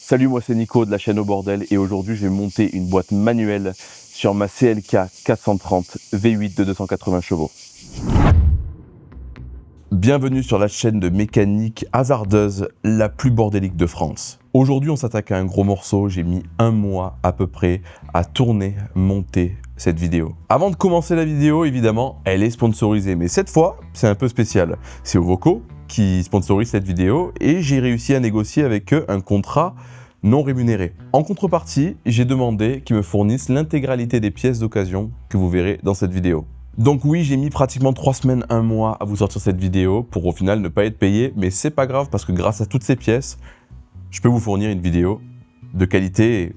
Salut, moi c'est Nico de la chaîne Au Bordel et aujourd'hui je vais monter une boîte manuelle sur ma CLK 430 V8 de 280 chevaux. Bienvenue sur la chaîne de mécanique hasardeuse la plus bordélique de France. Aujourd'hui on s'attaque à un gros morceau, j'ai mis un mois à peu près à tourner, monter cette vidéo. Avant de commencer la vidéo, évidemment, elle est sponsorisée, mais cette fois c'est un peu spécial. C'est Ovoco qui sponsorise cette vidéo et j'ai réussi à négocier avec eux un contrat non rémunéré. En contrepartie, j'ai demandé qu'ils me fournissent l'intégralité des pièces d'occasion que vous verrez dans cette vidéo. Donc oui, j'ai mis pratiquement 3 semaines, 1 mois à vous sortir cette vidéo pour au final ne pas être payé, mais c'est pas grave parce que grâce à toutes ces pièces, je peux vous fournir une vidéo de qualité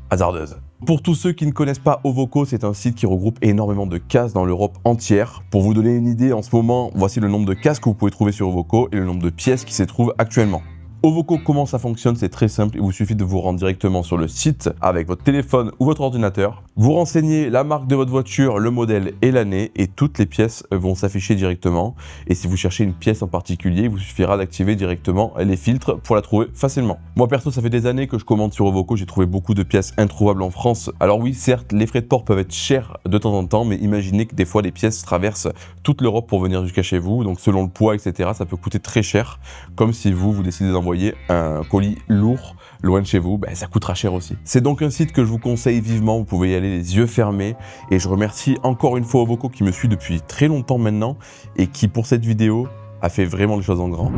hasardeuse. Pour tous ceux qui ne connaissent pas Ovoco, c'est un site qui regroupe énormément de casques dans l'Europe entière. Pour vous donner une idée, en ce moment, voici le nombre de casques que vous pouvez trouver sur Ovoco et le nombre de pièces qui s'y trouvent actuellement. Ovoco, comment ça fonctionne? C'est très simple, il vous suffit de vous rendre directement sur le site avec votre téléphone ou votre ordinateur. Vous renseignez la marque de votre voiture, le modèle et l'année et toutes les pièces vont s'afficher directement. Et si vous cherchez une pièce en particulier, il vous suffira d'activer directement les filtres pour la trouver facilement. Moi perso, ça fait des années que je commande sur Ovoco, j'ai trouvé beaucoup de pièces introuvables en France. Alors oui, certes, les frais de port peuvent être chers de temps en temps, mais imaginez que des fois les pièces traversent toute l'Europe pour venir jusqu'à chez vous. Donc selon le poids, etc., ça peut coûter très cher. Comme si vous décidez d'envoyer un colis lourd loin de chez vous, ça coûtera cher aussi. C'est donc un site que je vous conseille vivement, vous pouvez y aller les yeux fermés et je remercie encore une fois Ovoco qui me suit depuis très longtemps maintenant et qui pour cette vidéo a fait vraiment les choses en grand.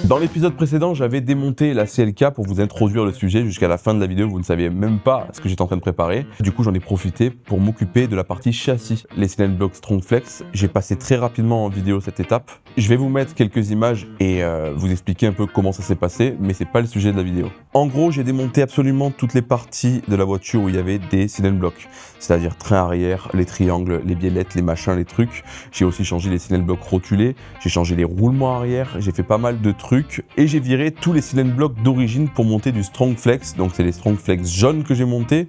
Dans l'épisode précédent, j'avais démonté la CLK pour vous introduire le sujet jusqu'à la fin de la vidéo, vous ne saviez même pas ce que j'étais en train de préparer. Du coup, j'en ai profité pour m'occuper de la partie châssis, les Silent Block Strongflex. J'ai passé très rapidement en vidéo cette étape. Je vais vous mettre quelques images et vous expliquer un peu comment ça s'est passé, mais c'est pas le sujet de la vidéo. En gros, j'ai démonté absolument toutes les parties de la voiture où il y avait des Silent Block, c'est-à-dire train arrière, les triangles, les biellettes, les machins, les trucs. J'ai aussi changé les Silent Block rotulés, j'ai changé les roulements arrière, j'ai fait pas mal de trucs et j'ai viré tous les Silent Block d'origine pour monter du Strongflex. Donc c'est les Strongflex jaunes que j'ai montés,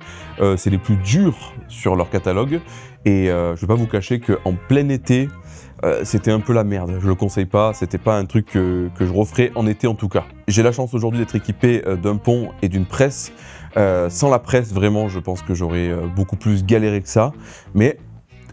c'est les plus durs sur leur catalogue et je vais pas vous cacher qu'en plein été, c'était un peu la merde, je le conseille pas, c'était pas un truc que je referais en été en tout cas. J'ai la chance aujourd'hui d'être équipé d'un pont et d'une presse. Sans la presse, vraiment, je pense que j'aurais beaucoup plus galéré que ça, mais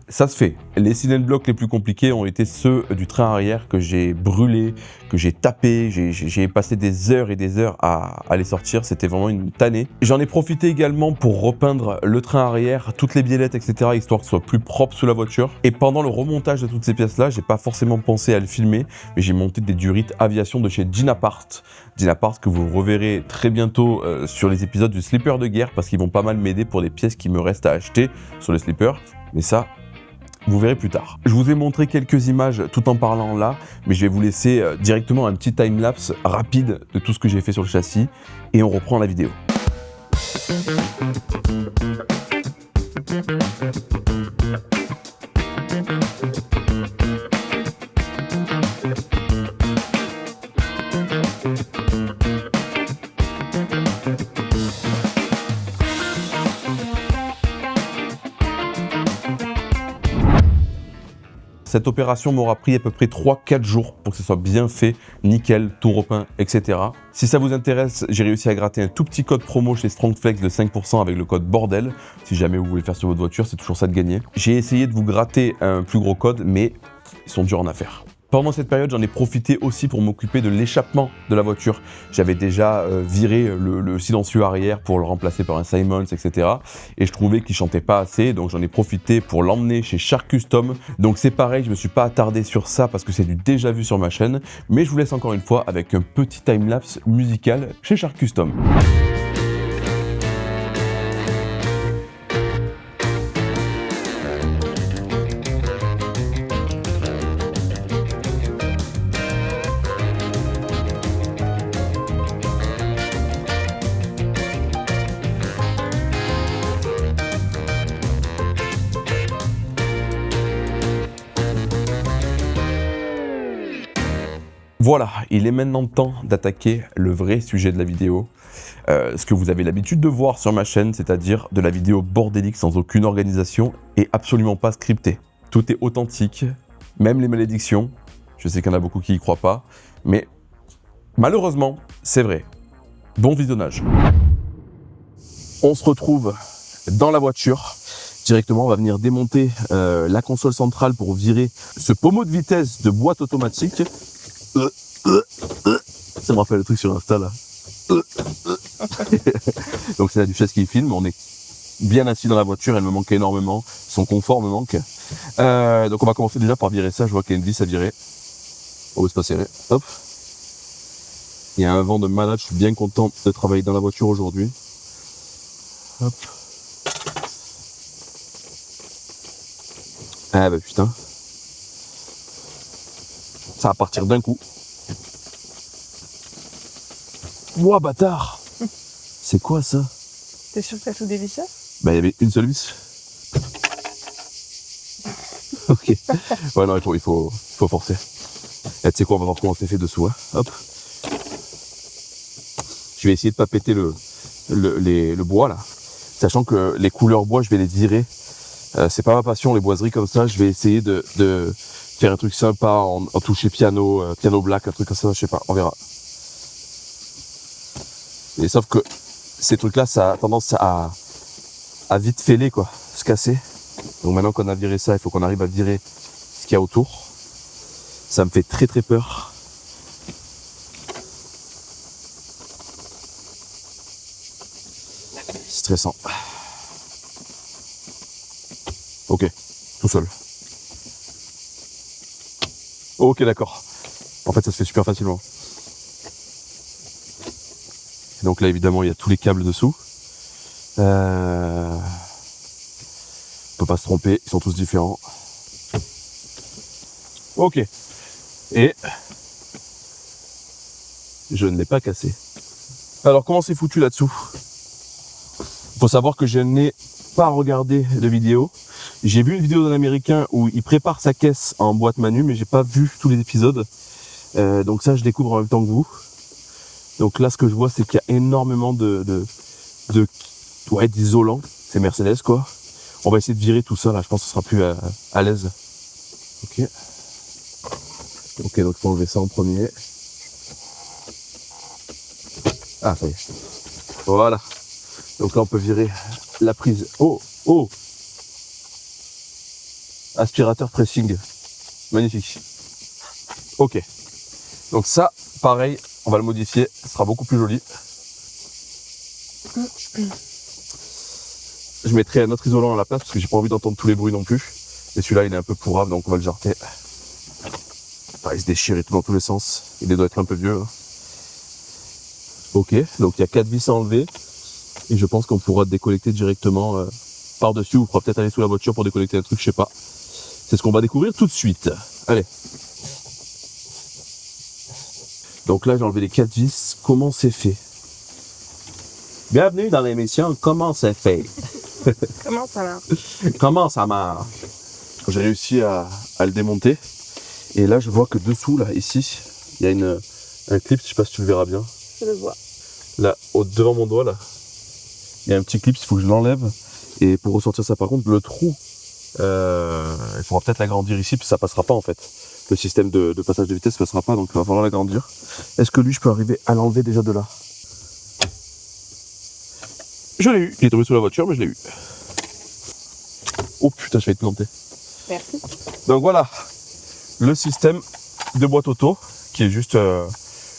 ça se fait. Les Silent Block les plus compliqués ont été ceux du train arrière que j'ai brûlé, que j'ai tapé, j'ai passé des heures et des heures à les sortir, c'était vraiment une tannée. J'en ai profité également pour repeindre le train arrière, toutes les biellettes, etc., histoire que ce soit plus propre sous la voiture. Et pendant le remontage de toutes ces pièces-là, j'ai pas forcément pensé à le filmer, mais j'ai monté des durites aviation de chez Dynapart. Dynapart que vous reverrez très bientôt sur les épisodes du slipper de guerre, parce qu'ils vont pas mal m'aider pour les pièces qui me restent à acheter sur le slipper. Mais ça, vous verrez plus tard. Je vous ai montré quelques images tout en parlant là, mais je vais vous laisser directement un petit timelapse rapide de tout ce que j'ai fait sur le châssis et on reprend la vidéo. Cette opération m'aura pris à peu près 3-4 jours pour que ce soit bien fait, nickel, tout repeint, etc. Si ça vous intéresse, j'ai réussi à gratter un tout petit code promo chez Strongflex de 5% avec le code BORDEL. Si jamais vous voulez le faire sur votre voiture, c'est toujours ça de gagner. J'ai essayé de vous gratter un plus gros code, mais ils sont durs en affaires. Pendant cette période, j'en ai profité aussi pour m'occuper de l'échappement de la voiture. J'avais déjà viré le silencieux arrière pour le remplacer par un Simons, etc. Et je trouvais qu'il chantait pas assez, donc j'en ai profité pour l'emmener chez Shark Custom. Donc c'est pareil, je me suis pas attardé sur ça parce que c'est du déjà vu sur ma chaîne, mais je vous laisse encore une fois avec un petit timelapse musical chez Shark Custom. Voilà, il est maintenant temps d'attaquer le vrai sujet de la vidéo. Ce que vous avez l'habitude de voir sur ma chaîne, c'est-à-dire de la vidéo bordélique sans aucune organisation et absolument pas scriptée. Tout est authentique, même les malédictions. Je sais qu'il y en a beaucoup qui y croient pas, mais malheureusement, c'est vrai. Bon visionnage. On se retrouve dans la voiture. Directement, on va venir démonter la console centrale pour virer ce pommeau de vitesse de boîte automatique. Ça me rappelle le truc sur Insta là. Donc c'est la duchesse qui filme, on est bien assis dans la voiture, elle me manque énormément, son confort me manque. Donc on va commencer déjà par virer ça, je vois qu'il y a une vis à virer. Oh, c'est pas serré, hop. Il y a un vent de malade, je suis bien content de travailler dans la voiture aujourd'hui. Hop. Ah bah putain. Ça va partir d'un coup. Ouah bâtard. C'est quoi ça? T'es sûr que t'as tout dévissé? Bah il y avait une seule vis. Ok. Ouais non, il faut forcer. Et tu sais quoi, on va voir comment c'est fait dessous. Hein. Hop. Je vais essayer de pas péter le bois là. Sachant que les couleurs bois, je vais les virer. C'est pas ma passion les boiseries comme ça. Je vais essayer de faire un truc sympa en toucher piano, piano black, un truc comme ça, je sais pas, on verra. Et sauf que ces trucs-là, ça a tendance à vite fêler, quoi, se casser. Donc maintenant qu'on a viré ça, il faut qu'on arrive à virer ce qu'il y a autour. Ça me fait très très peur. Stressant. Ok, tout seul. Ok, d'accord. En fait, ça se fait super facilement. Donc là, évidemment, il y a tous les câbles dessous. On peut pas se tromper, ils sont tous différents. Ok. Et je ne l'ai pas cassé. Alors, comment c'est foutu là-dessous? Il faut savoir que je n'ai pas regardé de vidéo. J'ai vu une vidéo d'un Américain où il prépare sa caisse en boîte manu, mais j'ai pas vu tous les épisodes. Donc ça, je découvre en même temps que vous. Donc là, ce que je vois, c'est qu'il y a énormément d'isolants. C'est Mercedes, quoi. On va essayer de virer tout ça, là. Je pense que ce sera plus à l'aise. Ok. Ok, donc il faut enlever ça en premier. Ah, ça y est. Voilà. Donc là, on peut virer la prise. Oh, oh. Aspirateur pressing. Magnifique. Ok. Donc ça, pareil, on va le modifier. Ce sera beaucoup plus joli. Je mettrai un autre isolant à la place parce que j'ai pas envie d'entendre tous les bruits non plus. Et celui-là, il est un peu pourrave, donc on va le jarter. Enfin, il se déchire et tout dans tous les sens. Il doit être un peu vieux. Hein. Ok, donc il y a 4 vis à enlever. Et je pense qu'on pourra déconnecter directement par-dessus. Ou on pourra peut-être aller sous la voiture pour déconnecter un truc, je sais pas. C'est ce qu'on va découvrir tout de suite. Allez. Donc là, j'ai enlevé les 4 vis. Comment c'est fait? Bienvenue dans l'émission Comment c'est fait? Comment ça marche? Comment ça marche? J'ai réussi à le démonter. Et là, je vois que dessous, là, ici, il y a un clip, je sais pas si tu le verras bien. Je le vois. Là, devant mon doigt, là, il y a un petit clip, il faut que je l'enlève. Et pour ressortir ça, par contre, le trou, il faudra peut-être l'agrandir ici, parce que ça passera pas, en fait. Le système de passage de vitesse ne passera pas, donc il va falloir l'agrandir. Est-ce que lui, je peux arriver à l'enlever déjà de là? Je l'ai eu. Il est tombé sous la voiture, mais je l'ai eu. Oh putain, je vais être planté. Merci. Donc voilà, le système de boîte auto, qui est juste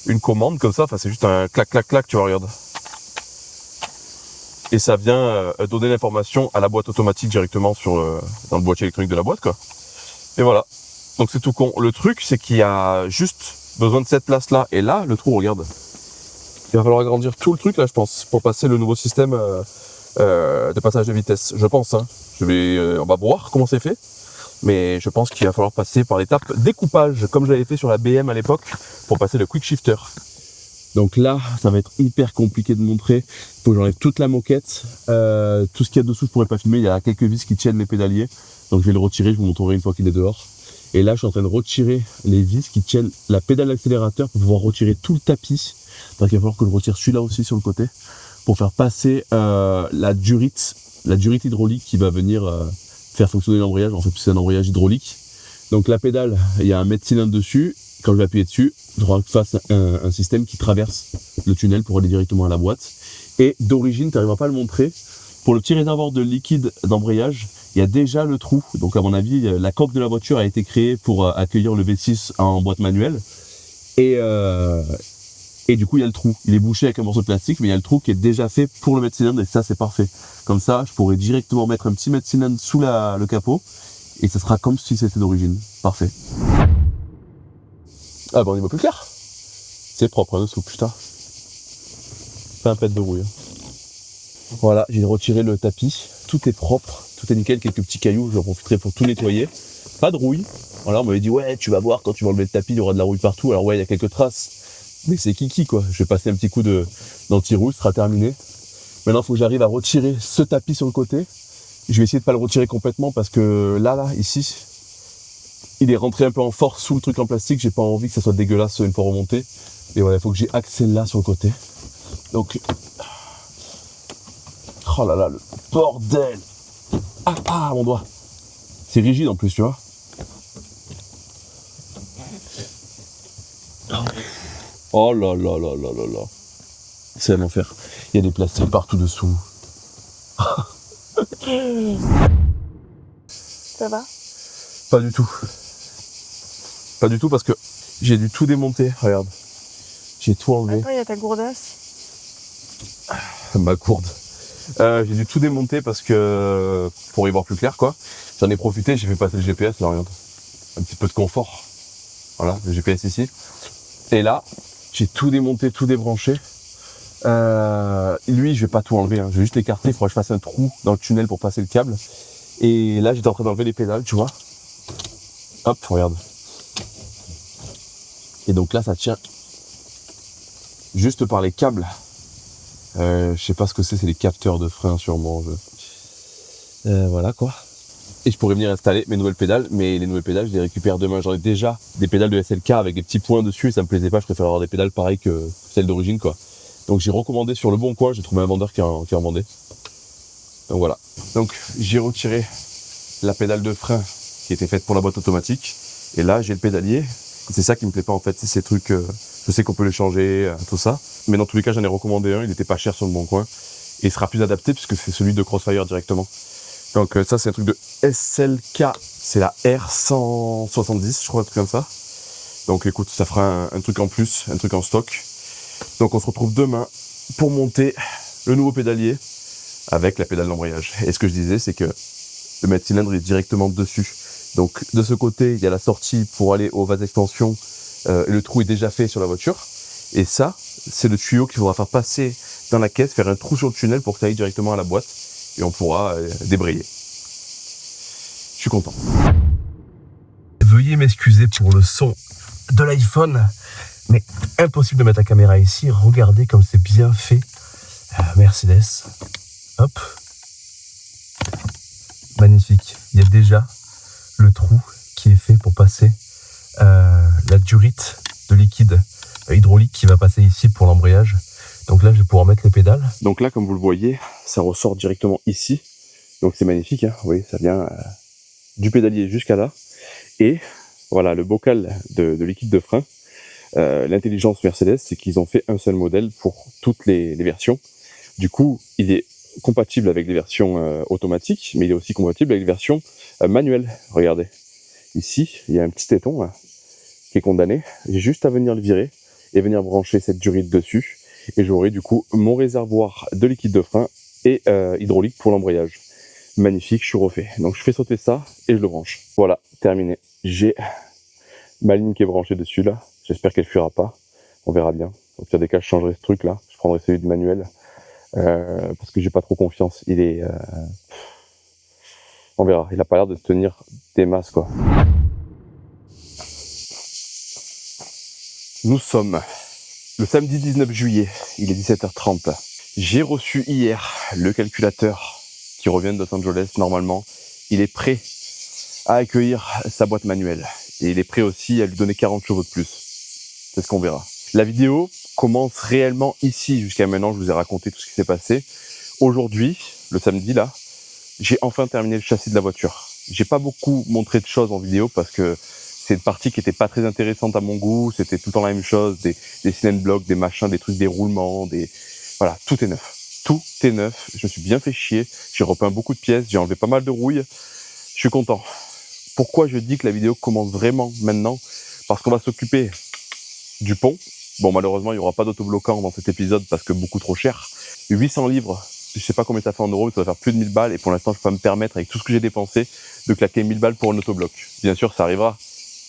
une commande comme ça, enfin c'est juste un clac clac clac, tu vois, regarde. Et ça vient donner l'information à la boîte automatique directement dans le boîtier électronique de la boîte, quoi. Et voilà, donc c'est tout con. Le truc, c'est qu'il y a juste besoin de cette place-là, et là, le trou, regarde. Il va falloir agrandir tout le truc, là, je pense, pour passer le nouveau système de passage de vitesse, je pense. Hein. On va voir comment c'est fait. Mais je pense qu'il va falloir passer par l'étape découpage, comme j'avais fait sur la BM à l'époque, pour passer le quick shifter. Donc là, ça va être hyper compliqué de montrer. Il faut que j'enlève toute la moquette. Tout ce qu'il y a dessous, je pourrais pas filmer. Il y a quelques vis qui tiennent les pédaliers. Donc je vais le retirer, je vous montrerai une fois qu'il est dehors. Et là, je suis en train de retirer les vis qui tiennent la pédale d'accélérateur pour pouvoir retirer tout le tapis. Donc il va falloir que je retire celui-là aussi sur le côté pour faire passer la durite hydraulique qui va venir faire fonctionner l'embrayage. En fait, c'est un embrayage hydraulique. Donc la pédale, il y a un mètre cylindre dessus quand je vais appuyer dessus, il faudra que je fasse un système qui traverse le tunnel pour aller directement à la boîte. Et d'origine, tu n'arriveras pas à le montrer, pour le petit réservoir de liquide d'embrayage, il y a déjà le trou. Donc à mon avis, la coque de la voiture a été créée pour accueillir le V6 en boîte manuelle. Et du coup, il y a le trou. Il est bouché avec un morceau de plastique, mais il y a le trou qui est déjà fait pour le mètre cylindre, et ça, c'est parfait. Comme ça, je pourrais directement mettre un petit mètre cylindre sous le capot, et ça sera comme si c'était d'origine. Parfait. Ah bah on y voit plus clair. C'est propre, hein, dessous, putain. Pas un pet de rouille. Voilà, j'ai retiré le tapis. Tout est propre, tout est nickel. Quelques petits cailloux, j'en profiterai pour tout nettoyer. Pas de rouille. Voilà, on m'avait dit, ouais, tu vas voir, quand tu vas enlever le tapis, il y aura de la rouille partout. Alors ouais, il y a quelques traces. Mais c'est kiki, quoi. Je vais passer un petit coup d'anti-rouille, ce sera terminé. Maintenant, il faut que j'arrive à retirer ce tapis sur le côté. Je vais essayer de pas le retirer complètement parce que là, ici, il est rentré un peu en force sous le truc en plastique. J'ai pas envie que ça soit dégueulasse une fois remonté. Et voilà, il faut que j'ai accès là sur le côté. Donc, oh là là, le bordel! Ah, mon doigt! C'est rigide en plus, tu vois. Oh là là là là là là. C'est un enfer. Il y a des plastiques partout dessous. Ça va? Pas du tout. Pas du tout parce que j'ai dû tout démonter. Regarde. J'ai tout enlevé. Attends, il y a ta gourdasse. Ma gourde. J'ai dû tout démonter parce que pour y voir plus clair, quoi. J'en ai profité, j'ai fait passer le GPS, là, regarde. Un petit peu de confort. Voilà, le GPS ici. Et là, j'ai tout démonté, tout débranché. Lui, je vais pas tout enlever, hein. Je vais juste l'écarter. Il faudra que je fasse un trou dans le tunnel pour passer le câble. Et là, j'étais en train d'enlever les pédales, tu vois. Hop, regarde. Et donc là, ça tient juste par les câbles. Je sais pas ce que c'est les capteurs de frein sûrement. Voilà quoi. Et je pourrais venir installer mes nouvelles pédales, mais les nouvelles pédales, je les récupère demain. J'en ai déjà des pédales de SLK avec des petits points dessus, et ça me plaisait pas, je préfère avoir des pédales pareilles que celles d'origine, quoi. Donc j'ai recommandé sur le bon coin, j'ai trouvé un vendeur qui en vendait. Donc voilà. Donc j'ai retiré la pédale de frein qui était faite pour la boîte automatique, et là j'ai le pédalier. C'est ça qui me plaît pas en fait, c'est ces trucs, je sais qu'on peut les changer, tout ça, mais dans tous les cas j'en ai recommandé un, il était pas cher sur le bon coin, et il sera plus adapté puisque c'est celui de Crossfire directement. Donc ça c'est un truc de SLK, c'est la R170 je crois, un truc comme ça. Donc écoute, ça fera un truc en plus, un truc en stock. Donc on se retrouve demain pour monter le nouveau pédalier avec la pédale d'embrayage. Et ce que je disais, c'est que le mètre cylindre est directement dessus. Donc de ce côté, il y a la sortie pour aller au vase d'extension, et le trou est déjà fait sur la voiture. Et ça, c'est le tuyau qu'il faudra faire passer dans la caisse, faire un trou sur le tunnel pour que ça aille directement à la boîte. Et on pourra débrayer. Je suis content. Veuillez m'excuser pour le son de l'iPhone, mais impossible de mettre la caméra ici. Regardez comme c'est bien fait. Mercedes. Hop. Magnifique. Il y a déjà le trou qui est fait pour passer la durite de liquide hydraulique qui va passer ici pour l'embrayage. Donc là, je vais pouvoir mettre les pédales. Donc là, comme vous le voyez, ça ressort directement ici. Donc c'est magnifique, hein. Oui, ça vient du pédalier jusqu'à là. Et voilà, le bocal de liquide de frein. L'intelligence Mercedes, c'est qu'ils ont fait un seul modèle pour toutes les versions. Du coup, il est compatible avec les versions automatiques, mais il est aussi compatible avec les versions manuelles. Regardez, ici, il y a un petit téton là, qui est condamné. J'ai juste à venir le virer et venir brancher cette durite dessus. Et j'aurai du coup mon réservoir de liquide de frein et hydraulique pour l'embrayage. Magnifique, je suis refait. Donc je fais sauter ça et je le branche. Voilà, terminé. J'ai ma ligne qui est branchée dessus là. J'espère qu'elle fuira pas. On verra bien. Au pire des cas, je changerai ce truc là. Je prendrai celui de manuel. Parce que j'ai pas trop confiance. Il est... On verra. Il a pas l'air de tenir des masses quoi. Nous sommes le samedi 19 juillet. Il est 17h30. J'ai reçu hier le calculateur qui revient de Los Angeles normalement. Il est prêt à accueillir sa boîte manuelle. Et il est prêt aussi à lui donner 40 chevaux de plus. C'est ce qu'on verra. La vidéo commence réellement ici. Jusqu'à maintenant, je vous ai raconté tout ce qui s'est passé. Aujourd'hui, le samedi là, j'ai enfin terminé le châssis de la voiture. J'ai pas beaucoup montré de choses en vidéo parce que C'est une partie qui était pas très intéressante à mon goût, c'était tout le temps la même chose, des cylindres blocs, des machins, des trucs, des roulements, voilà, tout est neuf. Tout est neuf, je me suis bien fait chier, j'ai repeint beaucoup de pièces, j'ai enlevé pas mal de rouille, je suis content. Pourquoi je dis que la vidéo commence vraiment maintenant? Parce qu'on va s'occuper du pont. Bon, malheureusement, il n'y aura pas d'autobloquant dans cet épisode parce que beaucoup trop cher. 800 livres, je sais pas combien ça fait en euros, mais ça va faire plus de 1000 balles et pour l'instant, je peux pas me permettre, avec tout ce que j'ai dépensé, de claquer 1000 balles pour un autobloc. Bien sûr, ça arrivera,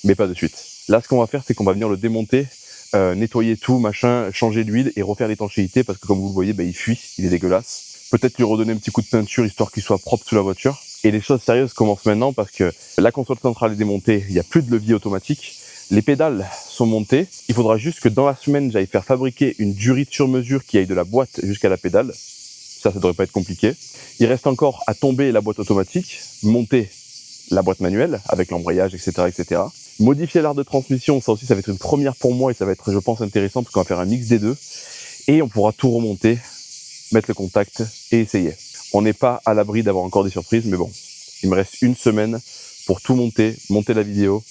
mais pas de suite. Là, ce qu'on va faire, c'est qu'on va venir le démonter, nettoyer tout, machin, changer l'huile et refaire l'étanchéité parce que comme vous le voyez, il fuit, il est dégueulasse. Peut-être lui redonner un petit coup de peinture histoire qu'il soit propre sous la voiture. Et les choses sérieuses commencent maintenant parce que la console centrale est démontée, il n'y a plus de levier automatique. Les pédales sont montées. Il faudra juste que dans la semaine, j'aille faire fabriquer une durite sur mesure qui aille de la boîte jusqu'à la pédale. Ça devrait pas être compliqué. Il reste encore à tomber la boîte automatique, monter la boîte manuelle avec l'embrayage, etc., etc. Modifier l'arc de transmission, ça aussi, ça va être une première pour moi et ça va être, je pense, intéressant parce qu'on va faire un mix des deux. Et on pourra tout remonter, mettre le contact et essayer. On n'est pas à l'abri d'avoir encore des surprises, mais bon, il me reste une semaine pour tout monter la vidéo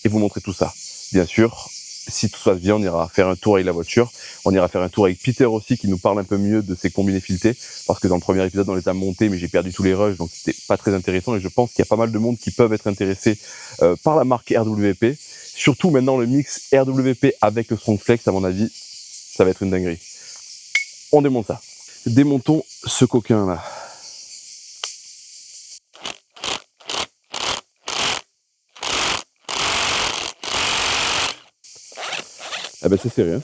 et vous montrer tout ça. Bien sûr, si tout se passe bien, on ira faire un tour avec la voiture. On ira faire un tour avec Peter aussi, qui nous parle un peu mieux de ses combinés filetés, parce que dans le premier épisode, on les a montés, mais j'ai perdu tous les rushs, donc c'était pas très intéressant. Et je pense qu'il y a pas mal de monde qui peuvent être intéressés par la marque RWP. Surtout maintenant, le mix RWP avec le Strong Flex, à mon avis, ça va être une dinguerie. On démonte ça. Démontons ce coquin-là. Ah ben c'est serré, hein.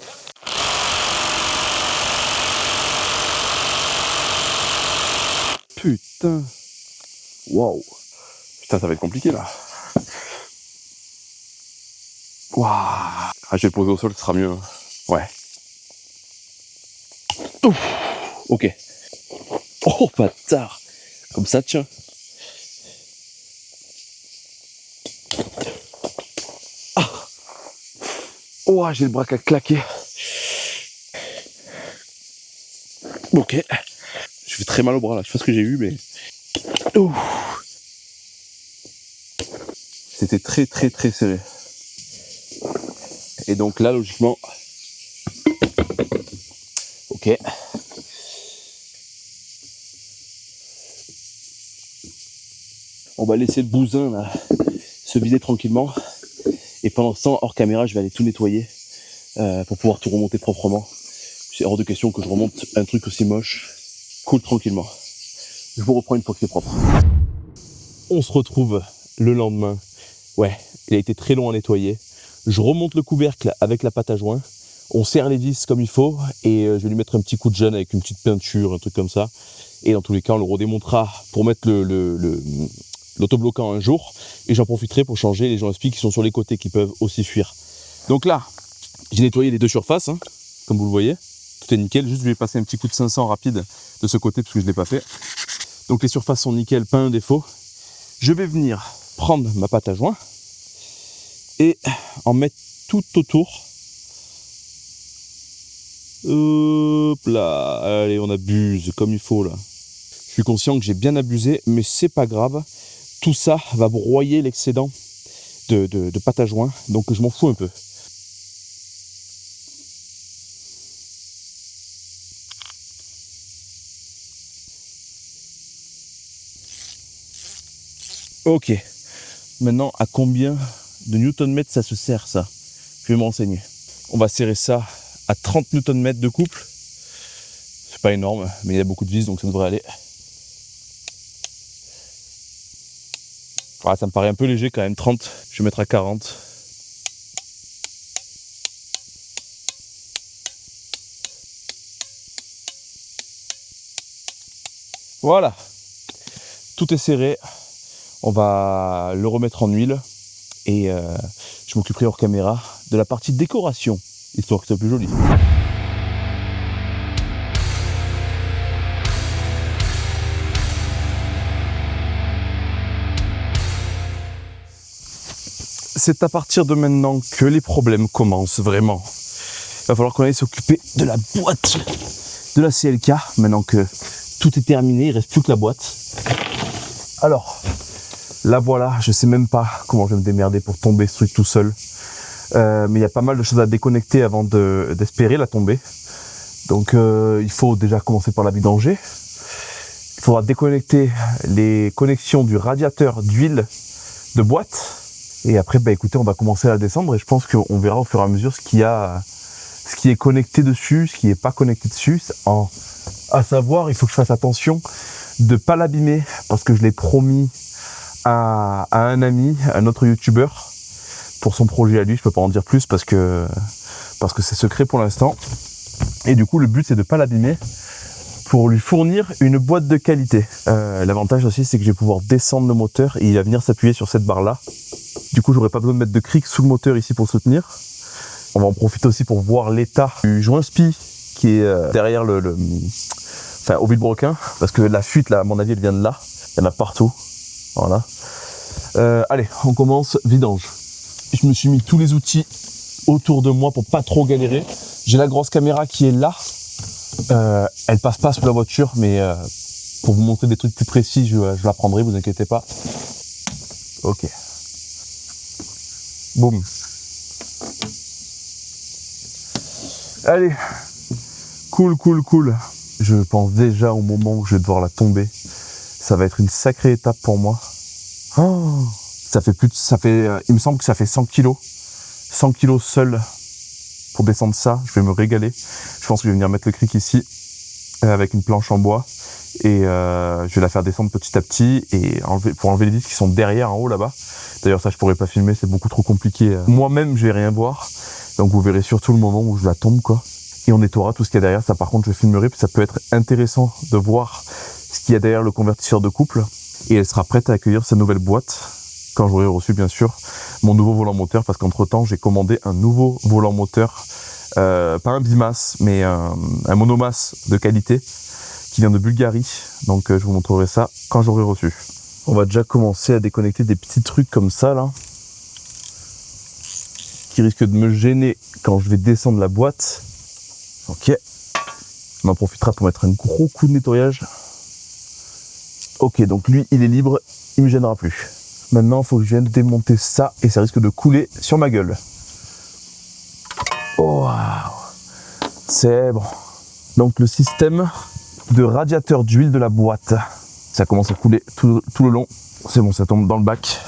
Putain. Waouh. Putain, ça va être compliqué là. Waouh. Ah, je vais le poser au sol, ce sera mieux. Ouais. Ouf. Ok. Oh, bâtard. Comme ça, tiens. Ah. Oh, j'ai le bras qui a claqué. Ok. Je fais très mal au bras là. Je sais pas ce que j'ai eu, mais. Ouh. C'était très très très serré. Et donc là, logiquement. Ok. On va laisser le bousin là se vider tranquillement. Et pendant ce temps, hors caméra, je vais aller tout nettoyer pour pouvoir tout remonter proprement. C'est hors de question que je remonte un truc aussi moche. Cool tranquillement. Je vous reprends une fois que c'est propre. On se retrouve le lendemain. Ouais, il a été très long à nettoyer. Je remonte le couvercle avec la pâte à joint. On serre les vis comme il faut et je vais lui mettre un petit coup de jeune avec une petite peinture, un truc comme ça. Et dans tous les cas, on le redémontera pour mettre l'autobloquant un jour. Et j'en profiterai pour changer les joints spi qui sont sur les côtés qui peuvent aussi fuir. Donc là, j'ai nettoyé les deux surfaces, hein, comme vous le voyez. Tout est nickel. Juste, je vais passer un petit coup de 500 rapide de ce côté parce que je ne l'ai pas fait. Donc les surfaces sont nickel, pas un défaut. Je vais venir prendre ma pâte à joint et en mettre tout autour. Hop là, allez, on abuse comme il faut là. Je suis conscient que j'ai bien abusé, mais c'est pas grave. Tout ça va broyer l'excédent de pâte à joint, donc je m'en fous un peu. Ok, maintenant à combien de newton-mètres ça se serre ça? Je vais me renseigner. On va serrer ça à 30 newton-mètres de couple. C'est pas énorme, mais il y a beaucoup de vis donc ça devrait aller. Ah, ça me paraît un peu léger quand même, 30. Je vais mettre à 40. Voilà, tout est serré. On va le remettre en huile et je m'occuperai hors caméra de la partie décoration, histoire que ce soit plus joli. C'est à partir de maintenant que les problèmes commencent vraiment. Il va falloir qu'on aille s'occuper de la boîte de la CLK, maintenant que tout est terminé, il ne reste plus que la boîte. Alors, La voilà, je sais même pas comment je vais me démerder pour tomber ce truc tout seul. Mais il y a pas mal de choses à déconnecter avant d'espérer la tomber. Donc il faut déjà commencer par la vidanger. Il faudra déconnecter les connexions du radiateur d'huile de boîte. Et après, bah écoutez, on va commencer à la descendre et je pense qu'on verra au fur et à mesure ce qui est connecté dessus, ce qui n'est pas connecté dessus. À savoir, il faut que je fasse attention de ne pas l'abîmer parce que je l'ai promis à un ami, un autre youtubeur, pour son projet à lui. Je peux pas en dire plus parce que c'est secret pour l'instant. Et du coup, le but, c'est de ne pas l'abîmer pour lui fournir une boîte de qualité. L'avantage aussi, c'est que je vais pouvoir descendre le moteur et il va venir s'appuyer sur cette barre-là. Du coup, j'aurai pas besoin de mettre de cric sous le moteur ici pour soutenir. On va en profiter aussi pour voir l'état du joint spi qui est derrière enfin, au vilebrequin, parce que la fuite, là, à mon avis, elle vient de là. Il y en a partout. Voilà. Allez, on commence vidange. Je me suis mis tous les outils autour de moi pour pas trop galérer. J'ai la grosse caméra qui est là. Elle passe pas sous la voiture, mais pour vous montrer des trucs plus précis, je la prendrai, vous inquiétez pas. Ok. Boum. Allez. Cool. Je pense déjà au moment où je vais devoir la tomber. Ça va être une sacrée étape pour moi. Oh, il me semble que ça fait 100 kilos. 100 kilos seul pour descendre ça. Je vais me régaler. Je pense que je vais venir mettre le cric ici avec une planche en bois. Et je vais la faire descendre petit à petit et pour enlever les vis qui sont derrière en haut là-bas. D'ailleurs ça je pourrais pas filmer, c'est beaucoup trop compliqué. Moi-même je vais rien voir. Donc vous verrez surtout le moment où je la tombe quoi. Et on nettoiera tout ce qu'il y a derrière. Ça par contre je filmerai, puis ça peut être intéressant de voir ce qu'il y a derrière le convertisseur de couple. Et elle sera prête à accueillir sa nouvelle boîte quand j'aurai reçu bien sûr mon nouveau volant moteur, parce qu'entre temps j'ai commandé un nouveau volant moteur, pas un bimass mais un monomass de qualité qui vient de Bulgarie. Donc je vous montrerai ça quand j'aurai reçu. On va déjà commencer à déconnecter des petits trucs comme ça là, qui risquent de me gêner quand je vais descendre la boîte. Ok, on en profitera pour mettre un gros coup de nettoyage. Ok, donc lui il est libre, il me gênera plus. Maintenant il faut que je vienne démonter ça et ça risque de couler sur ma gueule. Oh, waouh, c'est bon. Donc le système de radiateur d'huile de la boîte, ça commence à couler tout le long. C'est bon, ça tombe dans le bac.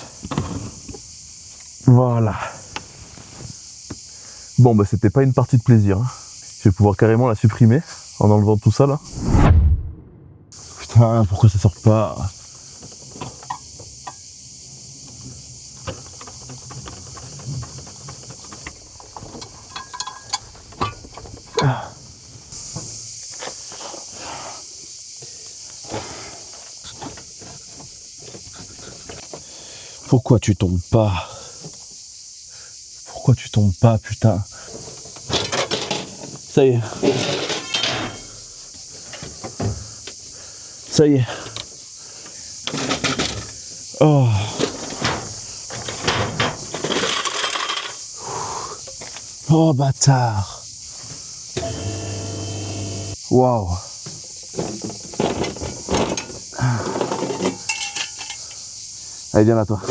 Voilà. Bon bah c'était pas une partie de plaisir, hein. Je vais pouvoir carrément la supprimer en enlevant tout ça là. Putain, pourquoi ça sort pas? Pourquoi tu tombes pas? Pourquoi tu tombes pas, putain? Ça y est. Ça y est. Oh. Oh bâtard. Waouh. Allez, viens là toi.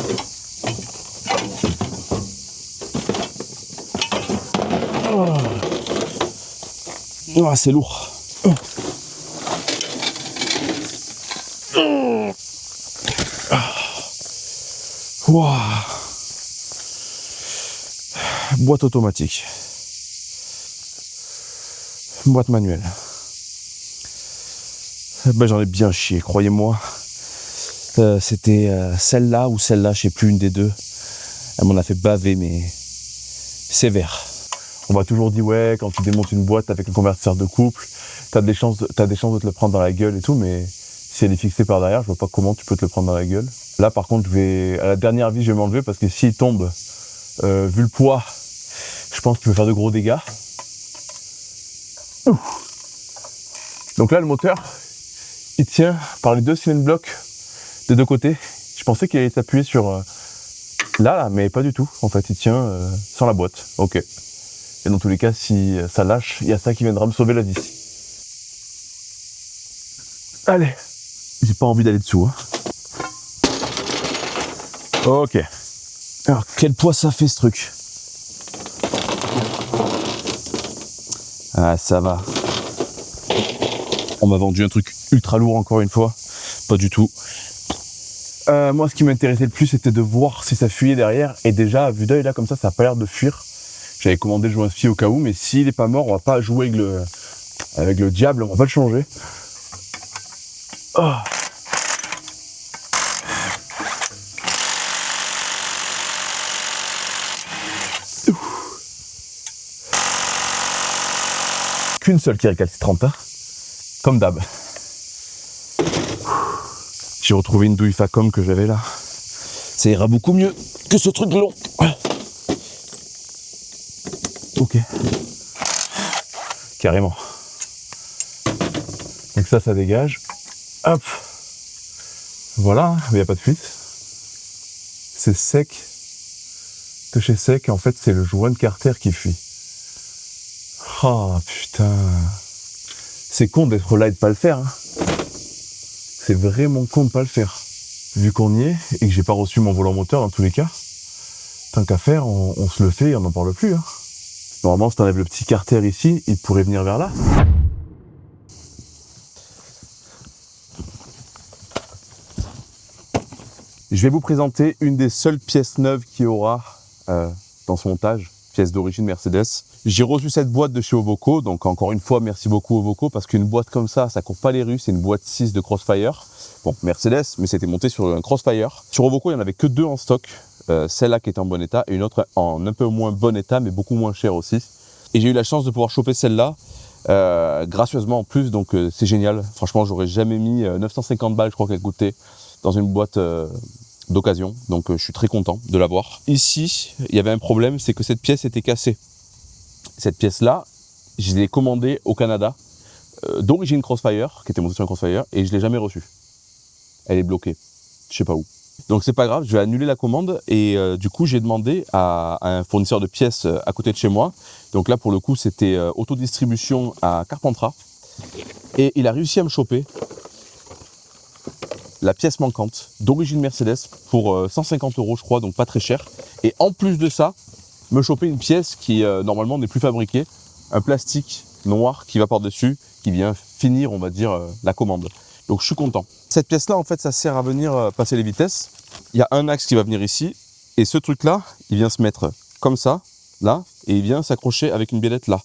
Oh, c'est lourd. Wow. Boîte automatique. Boîte manuelle. Ben, j'en ai bien chié, croyez-moi. C'était celle-là ou celle-là, je sais plus, une des deux. Elle m'en a fait baver, mais sévère. On m'a toujours dit, ouais, quand tu démontes une boîte avec le convertisseur de couple, t'as des chances de te le prendre dans la gueule et tout, mais si elle est fixée par derrière, je vois pas comment tu peux te le prendre dans la gueule. Là, par contre, à la dernière vis, je vais m'enlever parce que s'il tombe, vu le poids, je pense qu'il peut faire de gros dégâts. Donc là, le moteur, il tient par les deux cylindres blocs des deux côtés. Je pensais qu'il allait s'appuyer sur là, mais pas du tout. En fait, il tient sans la boîte. Ok. Et dans tous les cas, si ça lâche, il y a ça qui viendra me sauver la vis. Allez. J'ai pas envie d'aller dessous. Hein. Ok. Alors, quel poids ça fait ce truc? Ah, ça va. On m'a vendu un truc ultra lourd encore une fois. Pas du tout. Moi, ce qui m'intéressait le plus, c'était de voir si ça fuyait derrière. Et déjà, à vue d'œil, là, comme ça n'a pas l'air de fuir. J'avais commandé le joint spi au cas où, mais s'il n'est pas mort, on va pas jouer avec le diable, on va pas le changer. Oh. Qu'une seule qui est récalcitrante, hein, comme d'hab. J'ai retrouvé une douille Facom que j'avais là. Ça ira beaucoup mieux que ce truc long. Ok. Carrément. Donc ça dégage. Hop. Voilà, il n'y a pas de fuite. C'est sec. De chez sec, en fait, c'est le joint de carter qui fuit. Oh putain. C'est con d'être là et de pas le faire. Hein. C'est vraiment con de pas le faire. Vu qu'on y est et que j'ai pas reçu mon volant moteur dans tous les cas, tant qu'à faire, on se le fait et on n'en parle plus. Hein. Normalement, si t'enlèves le petit carter ici, il pourrait venir vers là. Je vais vous présenter une des seules pièces neuves qu'il y aura dans ce montage, pièce d'origine Mercedes. J'ai reçu cette boîte de chez Ovoko, donc encore une fois, merci beaucoup Ovoko, parce qu'une boîte comme ça court pas les rues, c'est une boîte 6 de Crossfire. Bon, Mercedes, mais c'était monté sur un Crossfire. Sur Ovoko, il n'y en avait que 2 en stock, celle-là qui était en bon état, et une autre en un peu moins bon état, mais beaucoup moins cher aussi. Et j'ai eu la chance de pouvoir choper celle-là, gracieusement en plus, donc c'est génial. Franchement, j'aurais jamais mis 950 balles, je crois qu'elle coûtait, dans une boîte d'occasion, donc je suis très content de l'avoir. Ici, il y avait un problème, c'est que cette pièce était cassée. Cette pièce-là, je l'ai commandée au Canada, d'origine Crossfire, qui était montée sur un Crossfire, et je ne l'ai jamais reçue. Elle est bloquée, je sais pas où. Donc c'est pas grave, je vais annuler la commande, et du coup j'ai demandé à un fournisseur de pièces à côté de chez moi. Donc là pour le coup c'était autodistribution à Carpentras, et il a réussi à me choper la pièce manquante d'origine Mercedes pour 150 € je crois, donc pas très cher. Et en plus de ça, me choper une pièce qui normalement n'est plus fabriquée, un plastique noir qui va par-dessus, qui vient finir, on va dire, la commande. Donc je suis content. Cette pièce-là, en fait, ça sert à venir passer les vitesses. Il y a un axe qui va venir ici, et ce truc-là, il vient se mettre comme ça, là, et il vient s'accrocher avec une biellette là.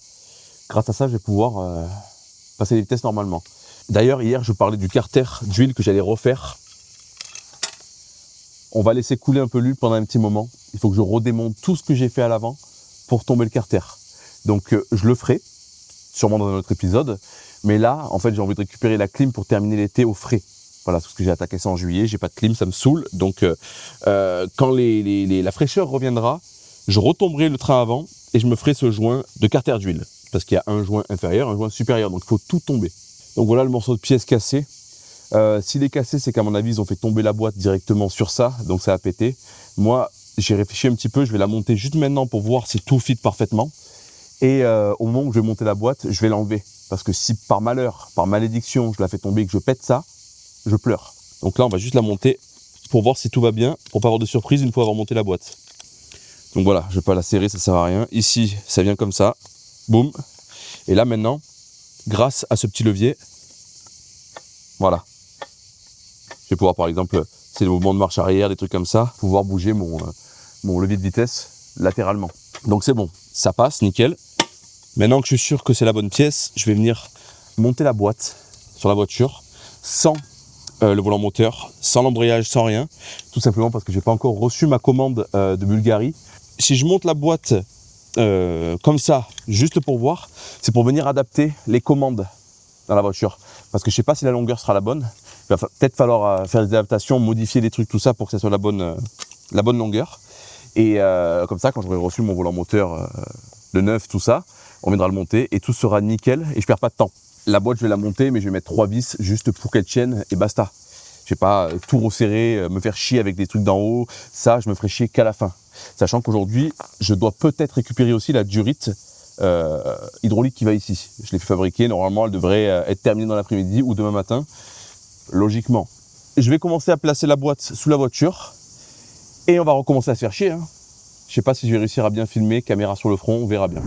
Grâce à ça, je vais pouvoir passer les vitesses normalement. D'ailleurs, hier, je parlais du carter d'huile que j'allais refaire. On va laisser couler un peu l'huile pendant un petit moment. Il faut que je redémonte tout ce que j'ai fait à l'avant pour tomber le carter. Donc je le ferai, sûrement dans un autre épisode. Mais là, en fait, j'ai envie de récupérer la clim pour terminer l'été au frais. Voilà, parce que j'ai attaqué ça en juillet, j'ai pas de clim, ça me saoule. Donc quand la fraîcheur reviendra, je retomberai le train avant et je me ferai ce joint de carter d'huile. Parce qu'il y a un joint inférieur, un joint supérieur, donc il faut tout tomber. Donc voilà le morceau de pièce cassé. S'il est cassé, c'est qu'à mon avis, ils ont fait tomber la boîte directement sur ça, donc ça a pété. Moi, j'ai réfléchi un petit peu, je vais la monter juste maintenant pour voir si tout fit parfaitement. Et au moment où je vais monter la boîte, je vais l'enlever. Parce que si par malheur, par malédiction, je la fais tomber et que je pète ça, je pleure. Donc là, on va juste la monter pour voir si tout va bien, pour pas avoir de surprise une fois avoir monté la boîte. Donc voilà, je vais pas la serrer, ça sert à rien. Ici, ça vient comme ça, boum. Et là maintenant, grâce à ce petit levier, voilà. Je vais pouvoir par exemple, c'est le mouvement de marche arrière, des trucs comme ça, pouvoir bouger mon levier de vitesse latéralement. Donc c'est bon, ça passe, nickel. Maintenant que je suis sûr que c'est la bonne pièce, je vais venir monter la boîte sur la voiture sans le volant moteur, sans l'embrayage, sans rien. Tout simplement parce que j'ai pas encore reçu ma commande de Bulgarie. Si je monte la boîte comme ça, juste pour voir, c'est pour venir adapter les commandes dans la voiture. Parce que je sais pas si la longueur sera la bonne. Il va peut-être falloir faire des adaptations, modifier des trucs, tout ça pour que ça soit la bonne longueur. Et comme ça, quand j'aurai reçu mon volant moteur de neuf, tout ça, on viendra le monter et tout sera nickel et je perds pas de temps. La boîte, je vais la monter, mais je vais mettre 3 vis juste pour qu'elle tienne et basta. Je vais pas tout resserrer, me faire chier avec des trucs d'en haut. Ça, je me ferai chier qu'à la fin. Sachant qu'aujourd'hui, je dois peut-être récupérer aussi la durite hydraulique qui va ici. Je l'ai fait fabriquer, normalement elle devrait être terminée dans l'après-midi ou demain matin, logiquement. Je vais commencer à placer la boîte sous la voiture Et on va recommencer à se faire chier. Hein. Je sais pas si je vais réussir à bien filmer, caméra sur le front, on verra bien.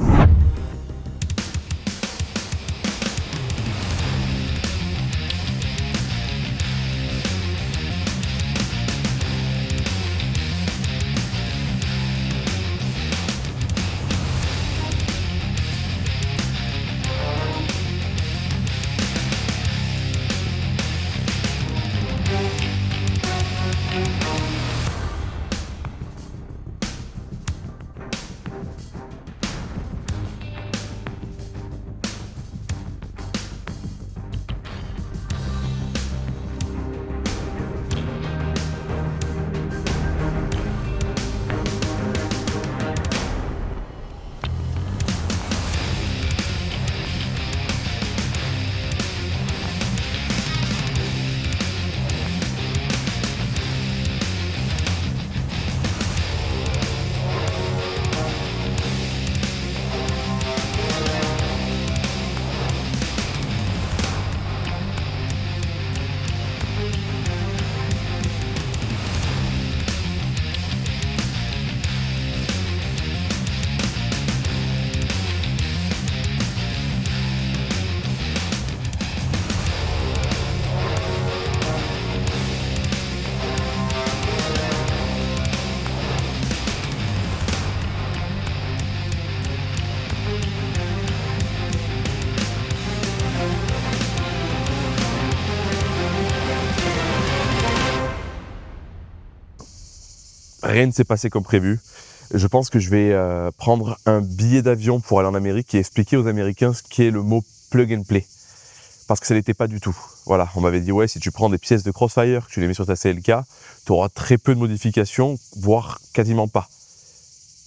Rien ne s'est passé comme prévu. Je pense que je vais prendre un billet d'avion pour aller en Amérique et expliquer aux Américains ce qu'est le mot plug and play. Parce que ça n'était pas du tout. Voilà, on m'avait dit, ouais, si tu prends des pièces de Crossfire, que tu les mets sur ta CLK, tu auras très peu de modifications, voire quasiment pas.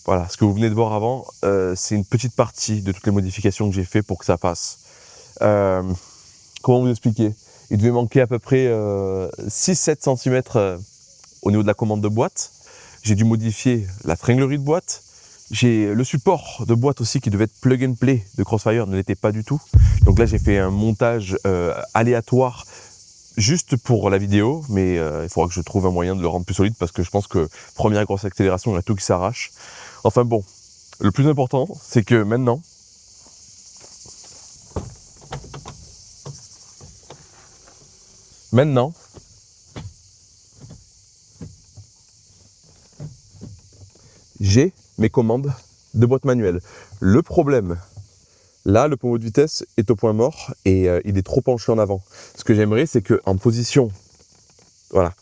Voilà, ce que vous venez de voir avant, c'est une petite partie de toutes les modifications que j'ai fait pour que ça passe. Comment vous expliquer? Il devait manquer à peu près 6-7 cm au niveau de la commande de boîte. J'ai dû modifier la tringlerie de boîte. J'ai le support de boîte aussi qui devait être plug and play de Crossfire, ne l'était pas du tout. Donc là, j'ai fait un montage aléatoire juste pour la vidéo, mais il faudra que je trouve un moyen de le rendre plus solide parce que je pense que première grosse accélération, il y a tout qui s'arrache. Enfin bon, le plus important, c'est que maintenant, j'ai mes commandes de boîte manuelle. Le problème, là, le pommeau de vitesse est au point mort et il est trop penché en avant. Ce que j'aimerais, c'est qu'en position, voilà,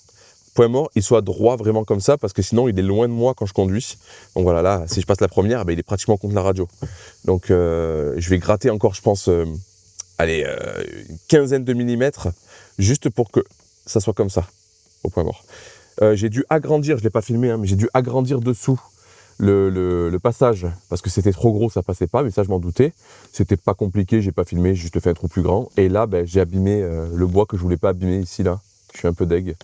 point mort, il soit droit vraiment comme ça, parce que sinon, il est loin de moi quand je conduis. Donc voilà, là, si je passe la première, ben, il est pratiquement contre la radio. Donc je vais gratter encore, je pense, allez, une quinzaine de millimètres, juste pour que ça soit comme ça, au point mort. J'ai dû agrandir, je ne l'ai pas filmé, hein, mais j'ai dû agrandir dessous le passage, parce que c'était trop gros, ça passait pas, mais ça je m'en doutais. C'était pas compliqué, j'ai pas filmé, j'ai juste fait un trou plus grand. Et là, ben, j'ai abîmé le bois que je voulais pas abîmer ici, là. Je suis un peu deg,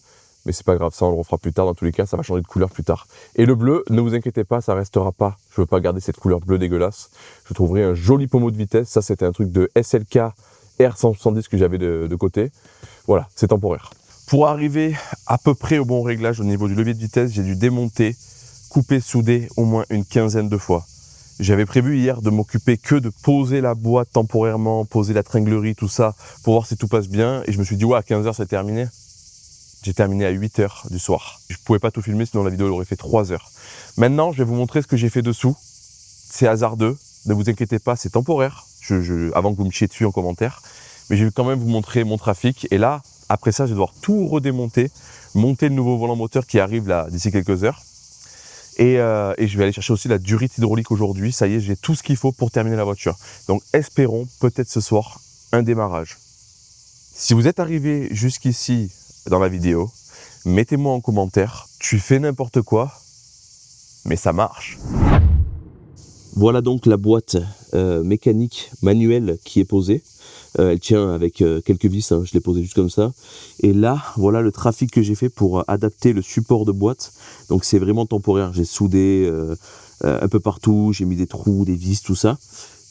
mais c'est pas grave, ça on le refera plus tard. Dans tous les cas, ça va changer de couleur plus tard. Et le bleu, ne vous inquiétez pas, ça restera pas. Je veux pas garder cette couleur bleue dégueulasse. Je trouverai un joli pommeau de vitesse. Ça, c'était un truc de SLK R170 que j'avais de côté. Voilà, c'est temporaire. Pour arriver à peu près au bon réglage au niveau du levier de vitesse, j'ai dû démonter, couper, souder au moins une quinzaine de fois. J'avais prévu hier de m'occuper que de poser la boîte temporairement, poser la tringlerie, tout ça, pour voir si tout passe bien. Et je me suis dit, ouais, à 15h, c'est terminé. J'ai terminé à 8h du soir. Je ne pouvais pas tout filmer, sinon la vidéo elle aurait fait 3 heures. Maintenant, je vais vous montrer ce que j'ai fait dessous. C'est hasardeux, ne vous inquiétez pas, c'est temporaire. Avant que vous me chiez dessus en commentaire. Mais je vais quand même vous montrer mon trafic. Et là, après ça, je vais devoir tout redémonter, monter le nouveau volant moteur qui arrive là d'ici quelques heures. Et je vais aller chercher aussi la durite hydraulique aujourd'hui. Ça y est, j'ai tout ce qu'il faut pour terminer la voiture. Donc espérons peut-être ce soir un démarrage. Si vous êtes arrivé jusqu'ici dans la vidéo, mettez-moi en commentaire. Tu fais n'importe quoi, mais ça marche. Voilà donc la boîte mécanique manuelle qui est posée. Elle tient avec quelques vis, hein, je l'ai posée juste comme ça. Et là, voilà le trafic que j'ai fait pour adapter le support de boîte. Donc c'est vraiment temporaire, j'ai soudé un peu partout, j'ai mis des trous, des vis, tout ça.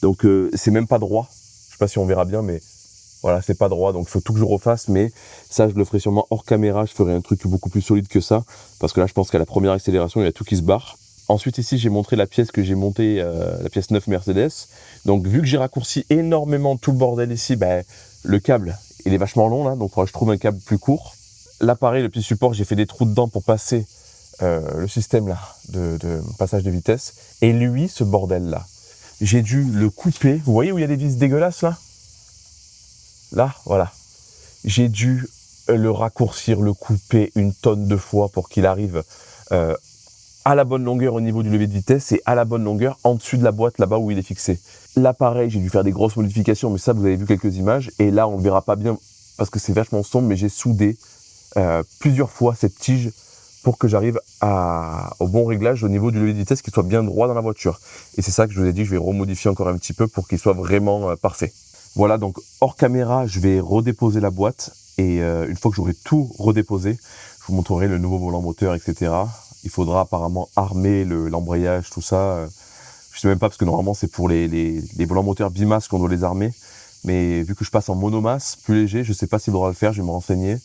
Donc c'est même pas droit, je sais pas si on verra bien, mais Voilà, c'est pas droit, donc il faut tout que je refasse, mais ça, je le ferai sûrement hors caméra, je ferai un truc beaucoup plus solide que ça, parce que là, je pense qu'à la première accélération, il y a tout qui se barre. Ensuite, ici, j'ai montré la pièce que j'ai montée, la pièce 9 Mercedes. Donc, vu que j'ai raccourci énormément tout le bordel ici, ben, le câble, il est vachement long, là, donc il faudra que je trouve un câble plus court. L'appareil, le petit support, j'ai fait des trous dedans pour passer le système, là, de passage de vitesse. Et lui, ce bordel-là, j'ai dû le couper. Vous voyez où il y a des vis dégueulasses, là ? Là, voilà. J'ai dû le raccourcir, le couper une tonne de fois pour qu'il arrive à la bonne longueur au niveau du levier de vitesse et à la bonne longueur en dessus de la boîte là-bas où il est fixé. L'appareil, j'ai dû faire des grosses modifications, mais ça, vous avez vu quelques images. Et là, on ne le verra pas bien parce que c'est vachement sombre, mais j'ai soudé plusieurs fois cette tige pour que j'arrive au bon réglage au niveau du levier de vitesse, qu'il soit bien droit dans la voiture. Et c'est ça que je vous ai dit, je vais remodifier encore un petit peu pour qu'il soit vraiment parfait. Voilà, donc hors caméra, je vais redéposer la boîte et une fois que j'aurai tout redéposé, je vous montrerai le nouveau volant moteur, etc. Il faudra apparemment armer l'embrayage, tout ça. Je sais même pas parce que normalement c'est pour les volants moteurs bimasse qu'on doit les armer. Mais vu que je passe en monomasse, plus léger, je sais pas s'il faudra le faire, je vais me renseigner.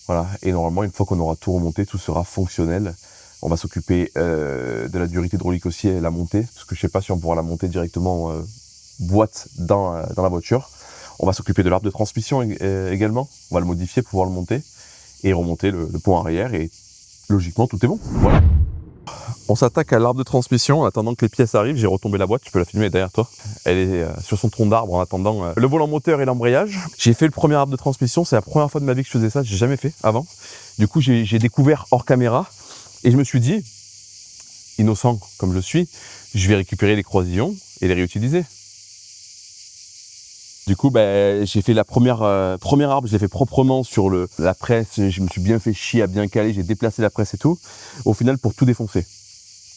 Voilà, et normalement une fois qu'on aura tout remonté, tout sera fonctionnel. On va s'occuper de la durité hydraulique aussi et la montée, parce que je sais pas si on pourra la monter directement boîte dans la voiture. On va s'occuper de l'arbre de transmission également. On va le modifier pour pouvoir le monter et remonter le pont arrière et logiquement tout est bon. Voilà. On s'attaque à l'arbre de transmission en attendant que les pièces arrivent. J'ai retombé la boîte, tu peux la filmer derrière toi. Elle est sur son tronc d'arbre en attendant le volant moteur et l'embrayage. J'ai fait le premier arbre de transmission, c'est la première fois de ma vie que je faisais ça, j'ai jamais fait avant. Du coup j'ai découvert hors caméra et je me suis dit, innocent comme je suis, je vais récupérer les croisillons et les réutiliser. Du coup, j'ai fait la première arbre, je l'ai fait proprement sur la presse, je me suis bien fait chier à bien caler, j'ai déplacé la presse et tout, au final pour tout défoncer.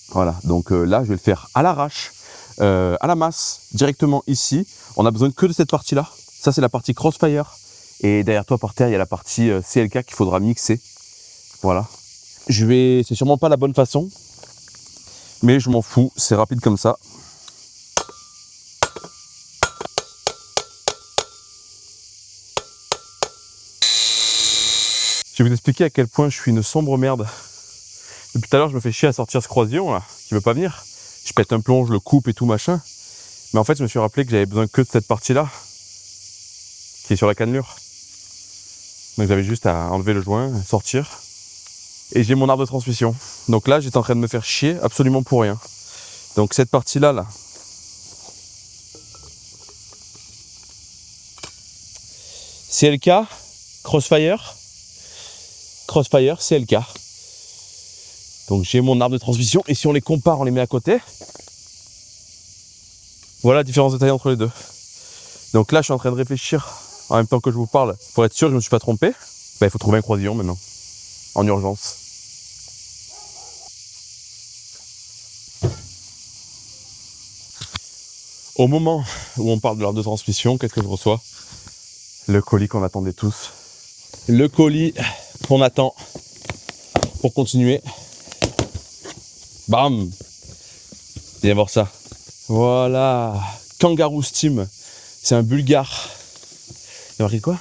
Voilà, donc là je vais le faire à l'arrache, à la masse, directement ici. On a besoin que de cette partie-là. Ça c'est la partie Crossfire. Et derrière toi par terre, il y a la partie CLK qu'il faudra mixer. Voilà. C'est sûrement pas la bonne façon, mais je m'en fous, c'est rapide comme ça. Je vais vous expliquer à quel point je suis une sombre merde. Depuis tout à l'heure, je me fais chier à sortir ce croisillon là, qui veut pas venir. Je pète un plomb, je le coupe et tout machin. Mais en fait, je me suis rappelé que j'avais besoin que de cette partie-là, qui est sur la cannelure. Donc j'avais juste à enlever le joint, sortir. Et j'ai mon arbre de transmission. Donc là, j'étais en train de me faire chier absolument pour rien. Donc cette partie-là, là. CLK, Crossfire, CLK. Donc j'ai mon arbre de transmission et si on les compare, on les met à côté. Voilà la différence de taille entre les deux. Donc là, je suis en train de réfléchir en même temps que je vous parle pour être sûr que je ne me suis pas trompé. Il faut trouver un croisillon maintenant, en urgence. Au moment où on parle de l'arbre de transmission, qu'est-ce que je reçois? Le colis qu'on attendait tous. Le colis qu'on attend pour continuer. Bam! Viens voir ça. Voilà. Kangaroo Steam. C'est un bulgare. Il y a marqué quoi?